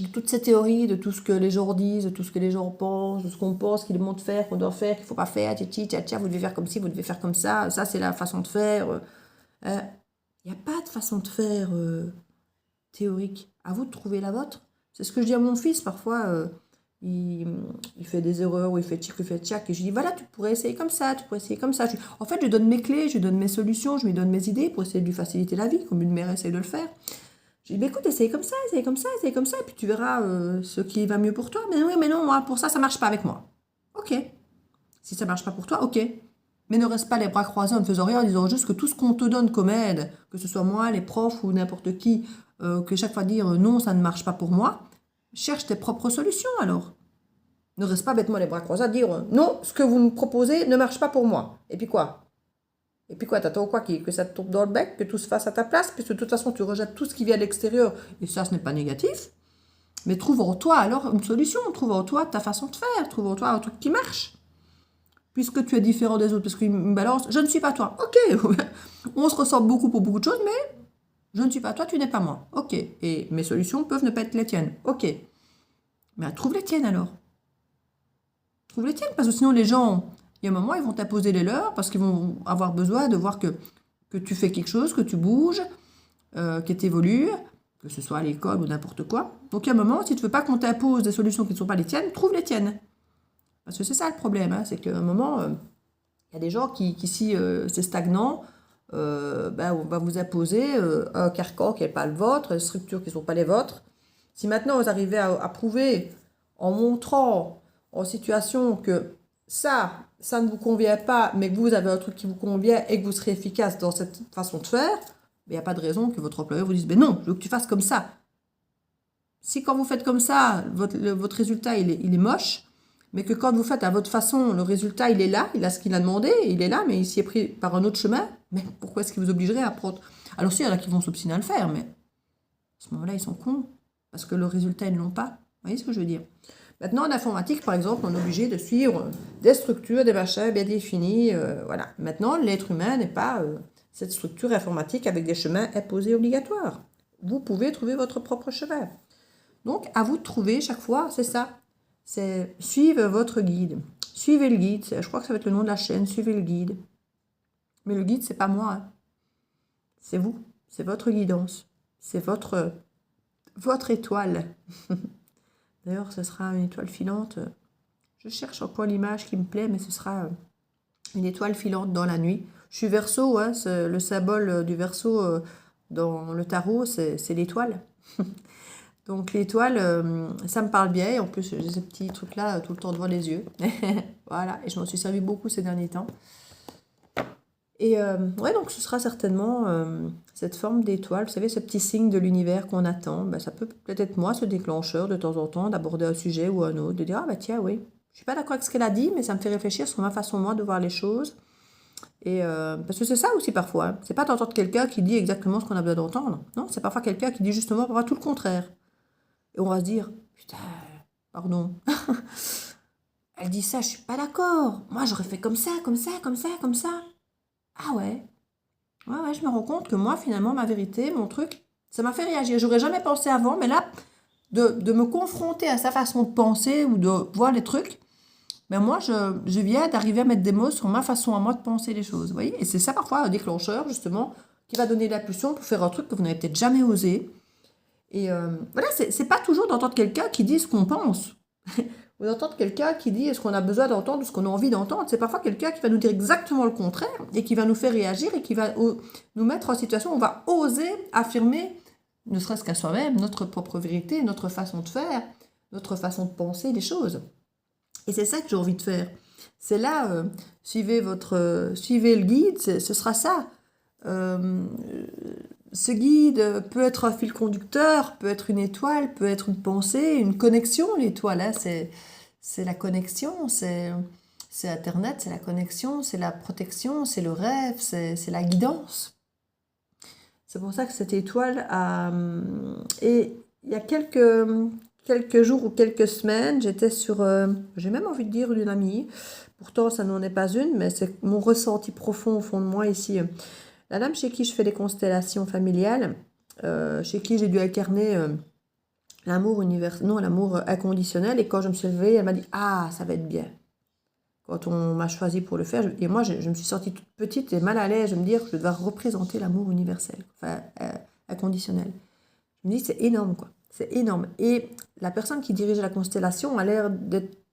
de toutes ces théories, de tout ce que les gens disent, de tout ce que les gens pensent, de ce qu'on pense qu'ils vont faire, qu'on doit faire, qu'il ne faut pas faire, tchi, tcha, tcha, vous devez faire comme ci, vous devez faire comme ça c'est la façon de faire. Il n'y a pas de façon de faire théorique. À vous de trouver la vôtre. C'est ce que je dis à mon fils parfois. il fait des erreurs, ou il fait tchic, il fait tchac, et je dis, voilà, tu pourrais essayer comme ça, tu pourrais essayer comme ça. En fait, je lui donne mes clés, je lui donne mes solutions, je lui donne mes idées pour essayer de lui faciliter la vie, comme une mère essaye de le faire. Je dis, bah, écoute, essaye comme ça, essaye comme ça, essaye comme ça, et puis tu verras ce qui va mieux pour toi. Mais oui, mais non, moi, pour ça, ça marche pas avec moi. Ok. Si ça marche pas pour toi, ok. Mais ne reste pas les bras croisés en ne faisant rien, en disant juste que tout ce qu'on te donne comme aide, que ce soit moi, les profs ou n'importe qui, que chaque fois dire non, ça ne marche pas pour moi, cherche tes propres solutions alors. Ne reste pas bêtement les bras croisés à dire non, ce que vous me proposez ne marche pas pour moi. Et puis quoi? Et puis quoi, t'attends quoi? Que ça te tombe dans le bec, que tout se fasse à ta place, puisque de toute façon tu rejettes tout ce qui vient de l'extérieur, et ça ce n'est pas négatif. Mais trouve en toi alors une solution, trouve en toi ta façon de faire, trouve en toi un truc qui marche. Puisque tu es différent des autres, parce qu'il me balance, je ne suis pas toi. Ok, on se ressemble beaucoup pour beaucoup de choses, mais je ne suis pas toi, tu n'es pas moi. Ok, et mes solutions peuvent ne pas être les tiennes. Ok, mais trouve les tiennes alors. Trouve les tiennes, parce que sinon les gens, il y a un moment, ils vont t'imposer les leurs, parce qu'ils vont avoir besoin de voir que tu fais quelque chose, que tu bouges, que tu évolues, que ce soit à l'école ou n'importe quoi. Donc il y a un moment, si tu ne veux pas qu'on t'impose des solutions qui ne sont pas les tiennes, trouve les tiennes. Parce que c'est ça le problème, hein, c'est qu'à un moment, il y a des gens qui si c'est stagnant, on va vous imposer un carcan qui n'est pas le vôtre, des structures qui ne sont pas les vôtres. Si maintenant vous arrivez à prouver, en montrant en situation que ça ne vous convient pas, mais que vous avez un truc qui vous convient et que vous serez efficace dans cette façon de faire, il n'y a pas de raison que votre employeur vous dise, ben non, je veux que tu fasses comme ça. Si quand vous faites comme ça, votre résultat il est moche, mais que quand vous faites à votre façon, le résultat, il est là, il a ce qu'il a demandé, il est là, mais il s'y est pris par un autre chemin, mais pourquoi est-ce qu'il vous obligerait à prendre... Alors si, il y en a qui vont s'obstiner à le faire, mais à ce moment-là, ils sont cons, parce que le résultat, ils ne l'ont pas. Vous voyez ce que je veux dire? Maintenant, en informatique, par exemple, on est obligé de suivre des structures, des machins bien définis, voilà. Maintenant, l'être humain n'est pas cette structure informatique avec des chemins imposés obligatoires. Vous pouvez trouver votre propre chemin. Donc, à vous de trouver chaque fois, c'est ça. C'est suivre votre guide. Suivez le guide. Je crois que ça va être le nom de la chaîne. Suivez le guide. Mais le guide, c'est pas moi. Hein. C'est vous. C'est votre guidance. C'est votre étoile. D'ailleurs, ce sera une étoile filante. Je cherche encore l'image qui me plaît, mais ce sera une étoile filante dans la nuit. Je suis Verseau. Hein, le symbole du Verseau dans le tarot, c'est l'étoile. Donc l'étoile, ça me parle bien, et en plus j'ai ces petits trucs-là tout le temps devant les yeux. Voilà, et je m'en suis servi beaucoup ces derniers temps. Et ouais, donc ce sera certainement cette forme d'étoile, vous savez, ce petit signe de l'univers qu'on attend. Ben, ça peut peut-être être moi, ce déclencheur, de temps en temps, d'aborder un sujet ou un autre, de dire, ah bah tiens, oui, je suis pas d'accord avec ce qu'elle a dit, mais ça me fait réfléchir sur ma façon, moi, de voir les choses. Et parce que c'est ça aussi parfois, hein. C'est pas d'entendre quelqu'un qui dit exactement ce qu'on a besoin d'entendre. Non, c'est parfois quelqu'un qui dit justement parfois tout le contraire. Et on va se dire, putain, pardon, elle dit ça, je suis pas d'accord. Moi, j'aurais fait comme ça, comme ça, comme ça, comme ça. Ah ouais. Ouais, je me rends compte que moi, finalement, ma vérité, mon truc, ça m'a fait réagir. J'aurais jamais pensé avant, mais là, de me confronter à sa façon de penser ou de voir les trucs, ben moi, je viens d'arriver à mettre des mots sur ma façon à moi de penser les choses. Vous voyez? Et c'est ça, parfois, un déclencheur, justement, qui va donner l'impulsion pour faire un truc que vous n'avez peut-être jamais osé. Et voilà, c'est pas toujours d'entendre quelqu'un qui dit ce qu'on pense, ou d'entendre quelqu'un qui dit ce qu'on a besoin d'entendre, ou ce qu'on a envie d'entendre. C'est parfois quelqu'un qui va nous dire exactement le contraire, et qui va nous faire réagir, et qui va nous mettre en situation où on va oser affirmer, ne serait-ce qu'à soi-même, notre propre vérité, notre façon de faire, notre façon de penser les choses. Et c'est ça que j'ai envie de faire. C'est là, suivez le guide, ce sera ça. Ce guide peut être un fil conducteur, peut être une étoile, peut être une pensée, une connexion. L'étoile, hein, c'est la connexion, c'est Internet, c'est la connexion, c'est la protection, c'est le rêve, c'est la guidance. C'est pour ça que cette étoile a... Et il y a quelques jours ou quelques semaines, j'étais sur... j'ai même envie de dire une amie. Pourtant, ça n'en est pas une, mais c'est mon ressenti profond au fond de moi ici. La dame chez qui je fais des constellations familiales, chez qui j'ai dû incarner l'amour l'amour inconditionnel. Et quand je me suis levée, elle m'a dit « Ah, ça va être bien ». Quand on m'a choisi pour le faire, et moi je me suis sortie toute petite et mal à l'aise de me dire que je devais représenter l'amour universel, enfin inconditionnel. Je me dis c'est énorme quoi. C'est énorme. Et la personne qui dirige la constellation a l'air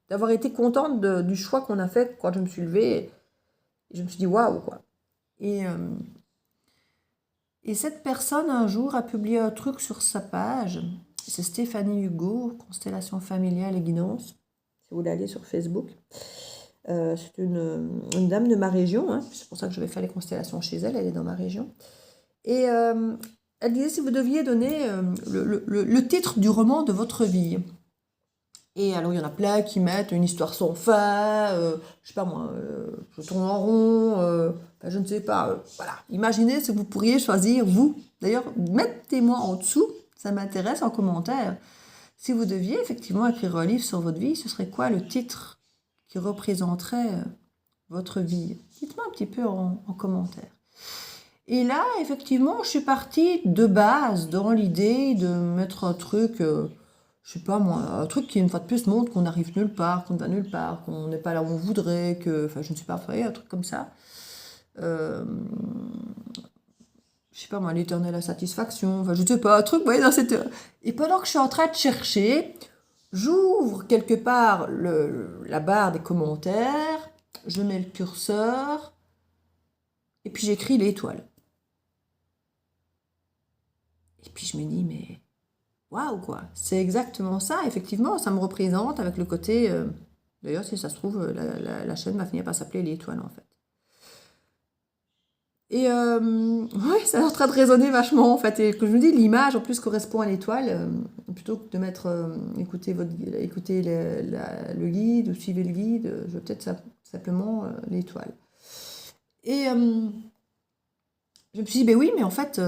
d'avoir été contente du choix qu'on a fait quand je me suis levée. Et je me suis dit, waouh, quoi. Et, euh, et cette personne, un jour, a publié un truc sur sa page. C'est Stéphanie Hugo, Constellation familiale et guidance. Si vous voulez aller sur Facebook. C'est une dame de ma région. Hein. C'est pour ça que je vais faire les constellations chez elle. Elle est dans ma région. Et elle disait, si vous deviez donner le titre du roman de votre vie. Et alors, il y en a plein qui mettent une histoire sans fin, je sais pas moi, je tourne en rond, enfin, je ne sais pas. Voilà. Imaginez si vous pourriez choisir, vous. D'ailleurs, mettez-moi en dessous, ça m'intéresse en commentaire. Si vous deviez effectivement écrire un livre sur votre vie, ce serait quoi le titre qui représenterait votre vie? Dites-moi un petit peu en commentaire. Et là, effectivement, je suis partie de base dans l'idée de mettre un truc, je sais pas moi, un truc qui une fois de plus montre qu'on n'arrive nulle part, qu'on ne va nulle part, qu'on n'est pas là où on voudrait, enfin je ne sais pas, un truc comme ça. Je sais pas moi, l'éternelle insatisfaction, enfin je ne sais pas, un truc, vous voyez, dans cette... Et pendant que je suis en train de chercher, j'ouvre quelque part la barre des commentaires, je mets le curseur, et puis j'écris l'étoile. Et puis je me dis, mais waouh, quoi, c'est exactement ça, effectivement, ça me représente avec le côté... D'ailleurs, si ça se trouve, la chaîne va finir par s'appeler l'étoile, en fait. Et ouais, ça est en train de résonner vachement, en fait. Et que je me dis, l'image, en plus, correspond à l'étoile, plutôt que de mettre, écoutez le guide ou suivez le guide, je vais peut-être simplement l'étoile. Et je me suis dit, ben oui, mais en fait...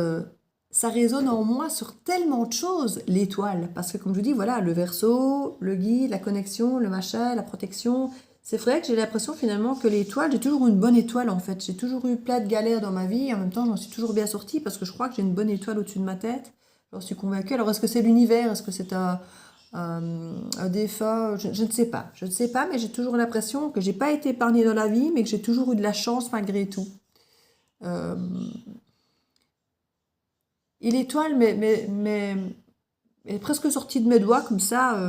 ça résonne en moi sur tellement de choses, l'étoile. Parce que comme je vous dis, voilà, le Verseau, le guide, la connexion, le machin, la protection. C'est vrai que j'ai l'impression finalement que l'étoile, j'ai toujours eu une bonne étoile en fait. J'ai toujours eu plein de galères dans ma vie. En même temps, j'en suis toujours bien sortie parce que je crois que j'ai une bonne étoile au-dessus de ma tête. J'en suis convaincue. Alors, est-ce que c'est l'univers? Est-ce que c'est un défunt? Je ne sais pas. Je ne sais pas, mais j'ai toujours l'impression que j'ai pas été épargnée dans la vie, mais que j'ai toujours eu de la chance malgré tout. Euh, Et l'étoile est presque sortie de mes doigts comme ça,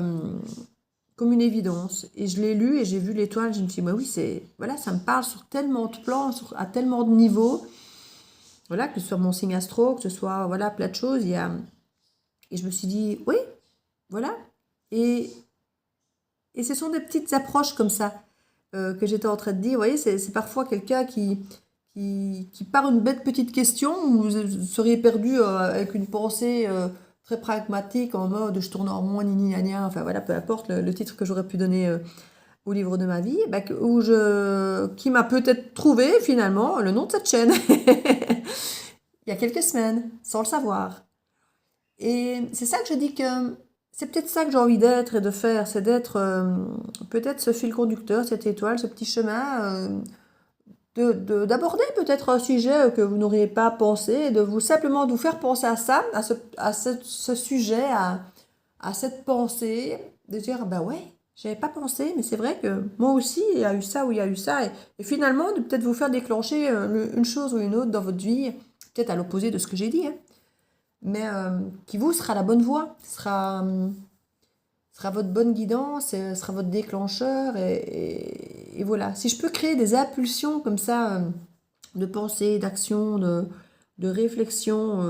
comme une évidence. Et je l'ai lu et j'ai vu l'étoile, je me suis dit, bah oui, voilà, ça me parle sur tellement de plans, à tellement de niveaux. Voilà, que ce soit mon signe astro, que ce soit, voilà, plein de choses. Et je me suis dit, oui, voilà. Et ce sont des petites approches comme ça que j'étais en train de dire. Vous voyez, c'est parfois quelqu'un qui part une bête petite question où vous seriez perdu avec une pensée très pragmatique en mode je tourne en rond, nini, gna, gna, enfin voilà, peu importe le titre que j'aurais pu donner au livre de ma vie, bah, qui m'a peut-être trouvé finalement le nom de cette chaîne il y a quelques semaines, sans le savoir. Et c'est ça que je dis que c'est peut-être ça que j'ai envie d'être et de faire, c'est d'être peut-être ce fil conducteur, cette étoile, ce petit chemin. D'aborder peut-être un sujet que vous n'auriez pas pensé, simplement de vous faire penser à ça, à ce sujet, à cette pensée, de dire, bah ouais, j'avais pas pensé, mais c'est vrai que moi aussi, il y a eu ça ou il y a eu ça, et finalement, de peut-être vous faire déclencher une chose ou une autre dans votre vie, peut-être à l'opposé de ce que j'ai dit, hein, mais qui vous sera la bonne voie, sera votre bonne guidance, sera votre déclencheur. Et voilà. Si je peux créer des impulsions comme ça, de pensée, d'action, de réflexion,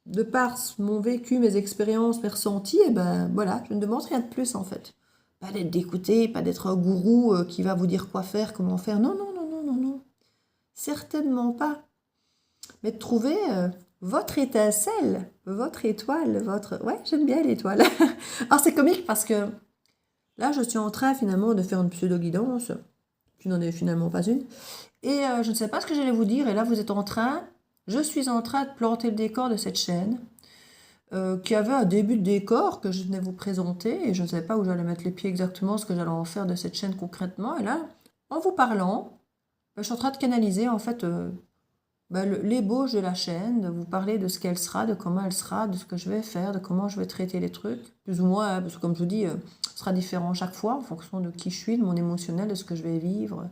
de par mon vécu, mes expériences, mes ressentis, et ben voilà, je ne demande rien de plus en fait. Pas d'être d'écouter, pas d'être un gourou qui va vous dire quoi faire, comment faire. Non, non, non, non, non, non. Certainement pas. Mais de trouver votre étincelle, votre étoile, votre... Ouais, j'aime bien l'étoile. Alors c'est comique parce que là, je suis en train finalement de faire une pseudo-guidance, qui n'en est finalement pas une. Et je ne sais pas ce que j'allais vous dire, et là vous êtes je suis en train de planter le décor de cette chaîne, qui avait un début de décor que je venais vous présenter, et je ne savais pas où j'allais mettre les pieds exactement, ce que j'allais en faire de cette chaîne concrètement. Et là, en vous parlant, je suis en train de canaliser en fait l'ébauche de la chaîne, de vous parler de ce qu'elle sera, de comment elle sera, de ce que je vais faire, de comment je vais traiter les trucs, plus ou moins, hein, parce que comme je vous dis, ce sera différent chaque fois, en fonction de qui je suis, de mon émotionnel, de ce que je vais vivre.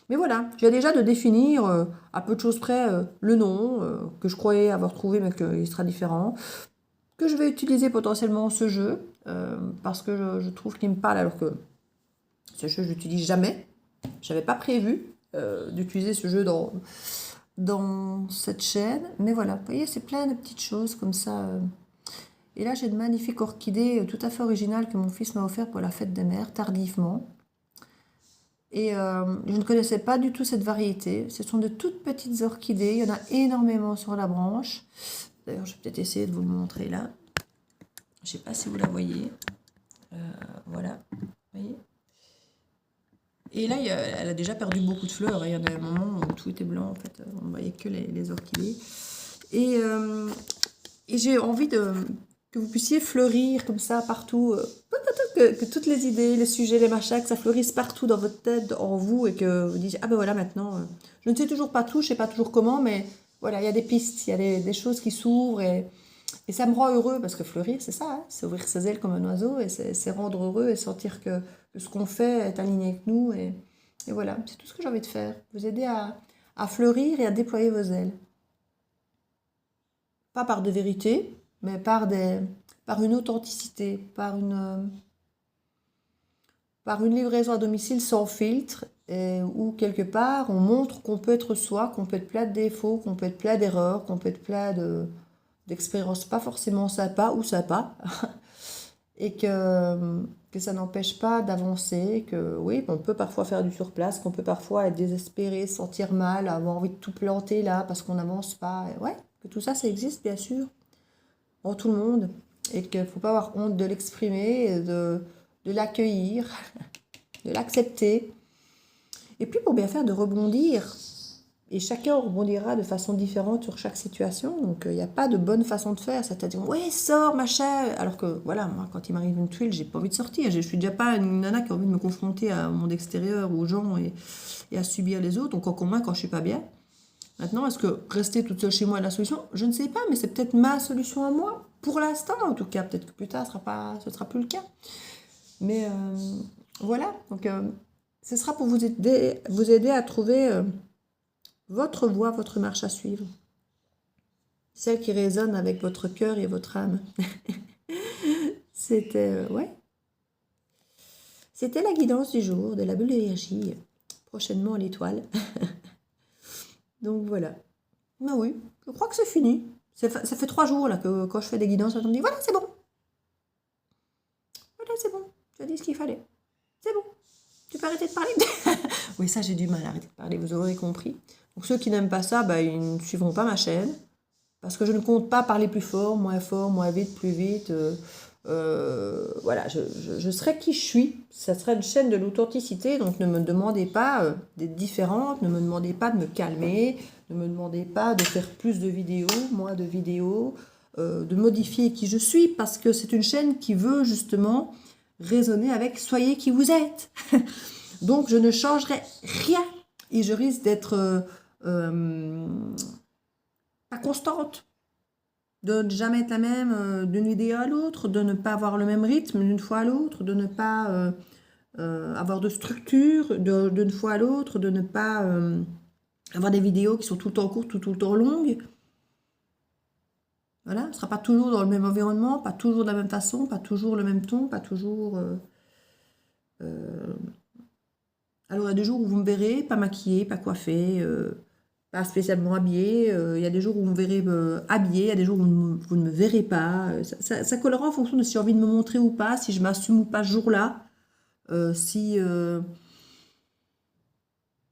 Mais voilà, j'ai déjà de définir, à peu de choses près, le nom, que je croyais avoir trouvé, mais qu'il sera différent, que je vais utiliser potentiellement ce jeu, parce que je trouve qu'il me parle, alors que ce jeu, je l'utilise jamais. Je n'avais pas prévu d'utiliser ce jeu dans cette chaîne. Mais voilà, vous voyez, c'est plein de petites choses comme ça. Et là, j'ai de magnifiques orchidées tout à fait originales que mon fils m'a offert pour la fête des mères, tardivement. Et je ne connaissais pas du tout cette variété. Ce sont de toutes petites orchidées. Il y en a énormément sur la branche. D'ailleurs, je vais peut-être essayer de vous le montrer là. Je ne sais pas si vous la voyez. Voilà. Vous voyez? Et là, elle a déjà perdu beaucoup de fleurs. Il y en a un moment où tout était blanc, en fait. On ne voyait que les orchidées. Et j'ai envie que vous puissiez fleurir comme ça partout. Que toutes les idées, les sujets, les machins, que ça fleurisse partout dans votre tête, en vous, et que vous disiez, ah ben voilà, maintenant, je ne sais toujours pas tout, je ne sais pas toujours comment, mais voilà, il y a des pistes, il y a des choses qui s'ouvrent, et ça me rend heureux, parce que fleurir, c'est ça, hein, c'est ouvrir ses ailes comme un oiseau, et c'est rendre heureux, et sentir que ce qu'on fait est aligné avec nous, et voilà, c'est tout ce que j'ai envie de faire, vous aider à fleurir et à déployer vos ailes. Pas par de vérité, mais par une authenticité, par une livraison à domicile sans filtre, où quelque part on montre qu'on peut être soi, qu'on peut être plein de défauts, qu'on peut être plein d'erreurs, qu'on peut être plein d'expériences pas forcément sympas ou sympas, et que ça n'empêche pas d'avancer, que oui, on peut parfois faire du surplace, qu'on peut parfois être désespéré, se sentir mal, avoir envie de tout planter là parce qu'on n'avance pas. Et ouais, que tout ça, ça existe bien sûr, en tout le monde, et qu'il ne faut pas avoir honte de l'exprimer, de l'accueillir, de l'accepter. Et puis pour bien faire, de rebondir. Et chacun rebondira de façon différente sur chaque situation. Donc il n'y a pas de bonne façon de faire. C'est-à-dire, ouais, sors, machin. Alors que voilà, moi, quand il m'arrive une tuile, j'ai pas envie de sortir. Je suis déjà pas une nana qui a envie de me confronter au monde extérieur, aux gens et à subir les autres. Donc encore moins quand je suis pas bien. Maintenant, est-ce que rester toute seule chez moi est la solution? Je ne sais pas, mais c'est peut-être ma solution à moi. Pour l'instant, en tout cas. Peut-être que plus tard, ce sera plus le cas. Mais voilà, donc ce sera pour vous aider à trouver votre voie, votre marche à suivre. Celle qui résonne avec votre cœur et votre âme. C'était, ouais. C'était la guidance du jour de la bulle d'énergie, prochainement à l'étoile. Donc voilà. Ben oui, je crois que c'est fini. Ça fait 3 jours là que quand je fais des guidances, on me dit, voilà, c'est bon. Voilà, c'est bon. Tu as dit ce qu'il fallait. C'est bon. Tu peux arrêter de parler. Oui, ça, j'ai du mal à arrêter de parler, vous aurez compris. Donc ceux qui n'aiment pas ça, bah, ils ne suivront pas ma chaîne. Parce que je ne compte pas parler plus fort, moins vite, plus vite. Voilà, je serai qui je suis. Ça sera une chaîne de l'authenticité. Donc ne me demandez pas d'être différente. Ne me demandez pas de me calmer. Ne me demandez pas de faire plus de vidéos, moins de vidéos. De modifier qui je suis. Parce que c'est une chaîne qui veut justement raisonner avec « soyez qui vous êtes ». Donc je ne changerai rien. Et je risque d'être pas constante, de ne jamais être la même d'une vidéo à l'autre, de ne pas avoir le même rythme d'une fois à l'autre, de ne pas avoir de structure d'une fois à l'autre, de ne pas avoir des vidéos qui sont tout le temps courtes ou tout le temps longues. Voilà, ce ne sera pas toujours dans le même environnement, pas toujours de la même façon, pas toujours le même ton, pas toujours... Alors, il y a des jours où vous me verrez pas maquillée, pas coiffée, pas spécialement habillée. Il y a des jours où vous me verrez habillée, il y a des jours où vous ne me verrez pas. Ça collera en fonction de si j'ai envie de me montrer ou pas, si je m'assume ou pas ce jour-là.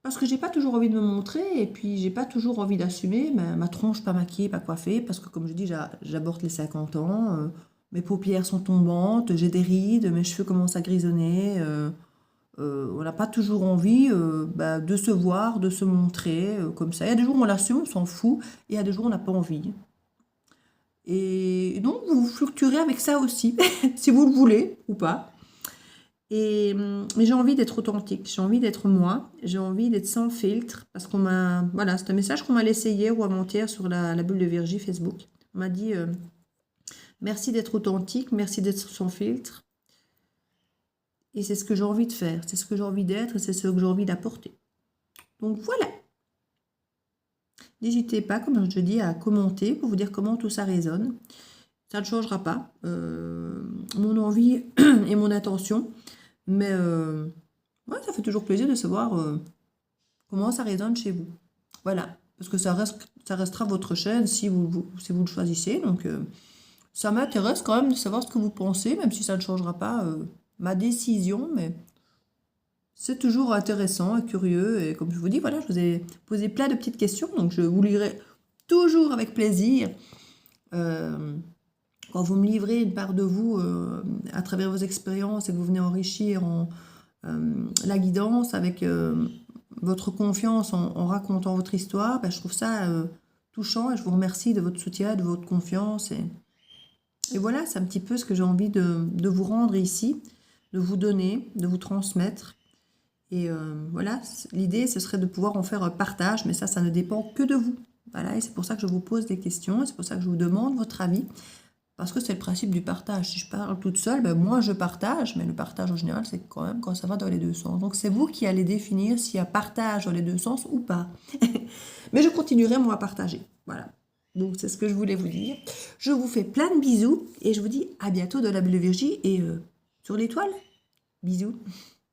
Parce que j'ai pas toujours envie de me montrer et puis j'ai pas toujours envie d'assumer ma tronche pas maquillée, pas coiffée, parce que comme je dis, j'aborde les 50 ans, mes paupières sont tombantes, j'ai des rides, mes cheveux commencent à grisonner. On n'a pas toujours envie de se voir, de se montrer comme ça. Il y a des jours où on l'assume, on s'en fout, et il y a des jours où on n'a pas envie. Et donc, vous fluctuerez avec ça aussi, si vous le voulez ou pas. Mais j'ai envie d'être authentique, j'ai envie d'être moi, j'ai envie d'être sans filtre, parce qu'on m'a... Voilà, c'est un message qu'on m'a laissé hier ou avant-hier sur la bulle de Virgie Facebook. On m'a dit, merci d'être authentique, merci d'être sans filtre. Et c'est ce que j'ai envie de faire, c'est ce que j'ai envie d'être, et c'est ce que j'ai envie d'apporter. Donc voilà. N'hésitez pas, comme je dis, à commenter pour vous dire comment tout ça résonne. Ça ne changera pas mon envie et mon intention. Mais ouais, ça fait toujours plaisir de savoir comment ça résonne chez vous. Voilà. Parce que ça restera votre chaîne si si vous le choisissez. Donc, ça m'intéresse quand même de savoir ce que vous pensez, même si ça ne changera pas ma décision. Mais c'est toujours intéressant et curieux. Et comme je vous dis, voilà, je vous ai posé plein de petites questions. Donc, je vous lirai toujours avec plaisir. Quand vous me livrez une part de vous à travers vos expériences et que vous venez enrichir la guidance avec votre confiance en racontant votre histoire, ben, je trouve ça touchant et je vous remercie de votre soutien, de votre confiance. Et voilà, c'est un petit peu ce que j'ai envie de vous rendre ici, de vous donner, de vous transmettre. Et voilà, l'idée, ce serait de pouvoir en faire un partage, mais ça ne dépend que de vous. Voilà, et c'est pour ça que je vous pose des questions, c'est pour ça que je vous demande votre avis. Parce que c'est le principe du partage. Si je parle toute seule, ben moi je partage, mais le partage en général, c'est quand même quand ça va dans les deux sens. Donc c'est vous qui allez définir s'il y a partage dans les deux sens ou pas. Mais je continuerai moi à partager. Voilà. Donc c'est ce que je voulais vous dire. Je vous fais plein de bisous et je vous dis à bientôt dans la Bulle Virgie et sur l'étoile. Bisous.